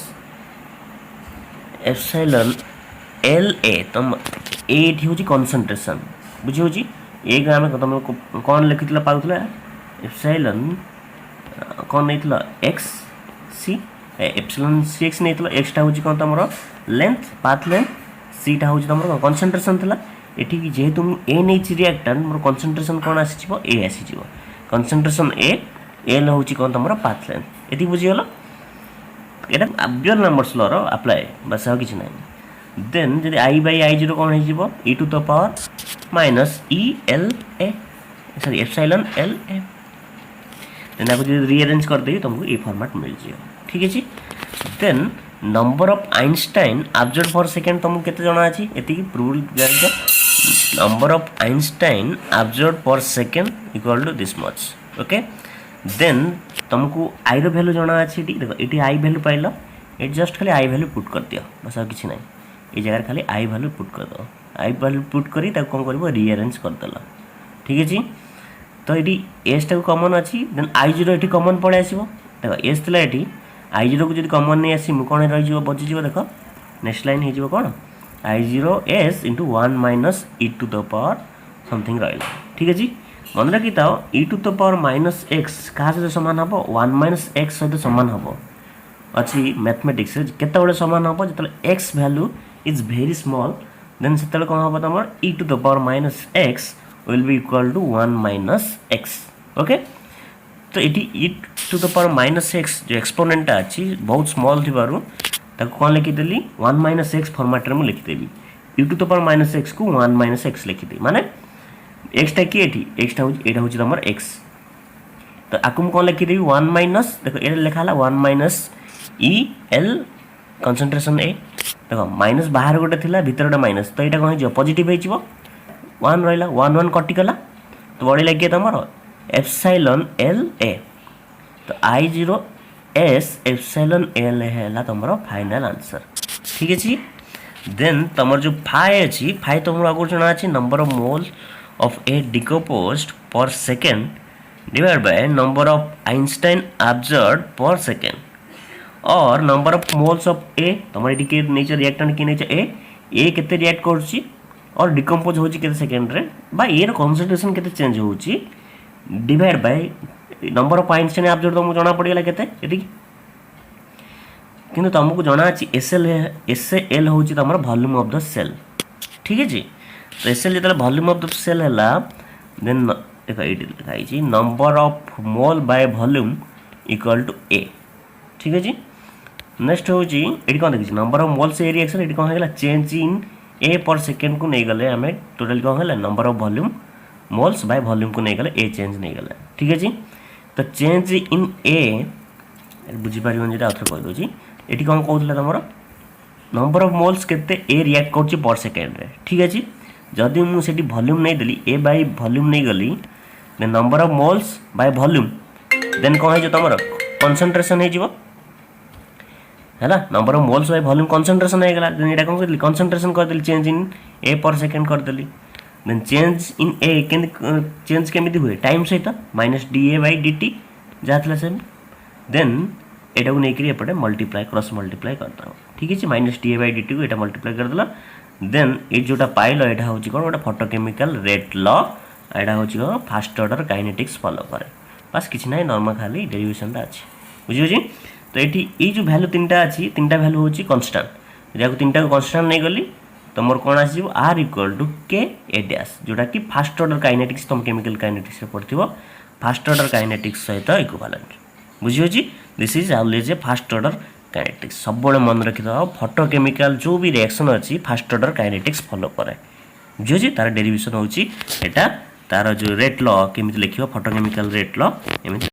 epsilon LA तुम A होची concentration बुझी होची एक आम तुम कौन लिखितला पाउतला एप्सिलॉन कौन नैतला x c epsilon cx नैतला x टा होची कौन तमरो लेंथ पाथ लेंथ c टा होची तमरो concentration थला एठी जे तुम A नैची रिएक्टेंट मोर concentration कौन आसी छिबो A आसी छिबो concentration A एल होची कोन तमरो पाथ लेंथ एति बुझी गेलो एटा बियर-लैम्बर्ट्स लॉ रो अप्लाई बस आ किछ नै देन जदि I by I0 कोन हे जिवो e to the power minus ELA sorry epsilon LA then आपको जदि रीअरेंज कर देबी तुमको ए फॉर्मेट मिल जियो ठीक है then number of Einstein absorb per second तुमको केते जणा अछि एति की प्रूव करज number of Einstein absorb per second equal to this much okay then तुमको आई रो वैल्यू जाना अच्छी देखो ये आई वैल्यू पाइल ये जस्ट खाली आई वैल्यू पुट कर दियो बस आ किसी ना ये जगह खाली आई वैल्यू पुट कर दो आई वैल्यू पुट करी ताको कौन कर रीअरेंज कर देला ठीक है तो ये एस टा कॉमन अच्छी देन I0 ये कॉमन पड़े आसो देखो एस थी ये I0 को जब कॉमन नहीं आसी कौन रही बचीज देखो नेक्स्ट लाइन हो कौन I0 S into 1 minus e to the power something रहा ठीक है मन रखी था e to the power minus x क्या सहित सामान हम 1 माइनस एक्स सहित सामान हम अच्छी मैथमेटिक्स केते सामान हम जो x value is very small then से कौन हम तुम e to the power minus x will be equal to 1 minus x okay तो ये e to the power minus x जो एक्सपोनेंट अच्छी बहुत स्मॉल थी कौन लिखिदेली 1 माइनस एक्स फॉर्मेट में लिखिदेवी e to the power minus x को 1 माइनस एक्स लिखिदेवी माने एक्स टा कि एक्स एटा हूँ तुम एक्स तो आपको कौन लिखिदेवी 1 माइनस देखो ये लिखा 1 माइनस EL कंसंट्रेशन ए देखो माइनस बाहर गोटे थिला भीतर गोटे माइनस तो यहाँ कौन हो पॉजिटिव हो 1 रहा 1 1 कटिगला तो बढ़ी लगे तुम एप्सिलॉन LA तो I0 S एप्सिलॉन LA है तुम फाइनल आंसर ठीक है देन तुम जो फाइ अच्छी फाइ तुम आगे जना अच्छी number of mole of A decomposed per second divided by number of Einstein observed per second or number of moles of A तुम्हारे के नेचर रिएक्टेंट की नेचर A केते रिएक्ट करछि और डिकम्पोज होछि केते सेकंड रे बा ए रो कंसंट्रेशन केते चेंज होछि divide by number of Einstein observe तुमको जाना पड़िला केते एति किंतु तुमको जाना अछि SL होछि तमर वॉल्यूम ऑफ द सेल ठीक है तो एसएल जो वॉल्यूम ऑफ द सेल है देन देखो ये लिखाई number of mole by volume equal to A ठीक है नेक्स्ट हूँ ये कौन देखिए नंबर ऑफ मोल से रिएक्शन ये कौन है चेंज इन ए पर सेकेंड को नहीं गले आम टोटाल कौन है number of volume moles by volume को नहीं गले ए चेंज नहीं गले ठीक है तो चेंज इन ए बुझीपार जो आउे कहीदे ये कौन कहला तुम नंबर ऑफ मोल्स केते ए रिएक्ट कर पर सेकेंड रे ठीक है जदि मुझे वॉल्यूम नहीं देली ए बाय वॉल्यूम नहीं गली then number of moles by volume then कौन है तुम कंसंट्रेशन हो है number of moles by volume concentration हो गला देन एटा कोन करली कंसंट्रेशन कर देली चेंज इन ए पर सेकंड कर देली then change in A change केमिति हुए टाइम सहित माइनस da/dt जातला से देन एटा को नेकरी एपटे मल्टीप्लाई क्रॉस मल्टीप्लाई करता ठीक है माइनस da/dt को एटा मल्टीप्लाई कर देला देन ए जोटा पाइल एटा होची कोन गोटा फोटोकेमिकल रेट लॉ एटा होची को फर्स्ट ऑर्डर काइनेटिक्स फॉलो करे बस किछि नै नॉर्मल खाली डेरिवेशन ता अछि बुझियो जी तो ये जो भैल्यू तीनटा अच्छी तीनटा भैल्यू हूँ कन्स्टाट जहाँ तीनटा को कन्स्टाट नहीं गली तो मोर कौन आसो आर इक्वल टू के ए डैश जोटा कि फास्ट ऑर्डर काइनेटिक्स तुम केमिकल काइनेटिक्स पढ़ो फास्ट ऑर्डर काइनेटिक्स सहित इक्विवेलेंट बुझे this is always a fast order kinetics सब मन रखी फोटोकेमिकल जो भी रिएक्शन अच्छी फास्ट ऑर्डर काइनेटिक्स फॉलो करे बुझे तार डेरिवेशन होची एटा तार जो रेट लॉ केमिति लिखियो फोटोकेमिकल रेट लॉ एमिति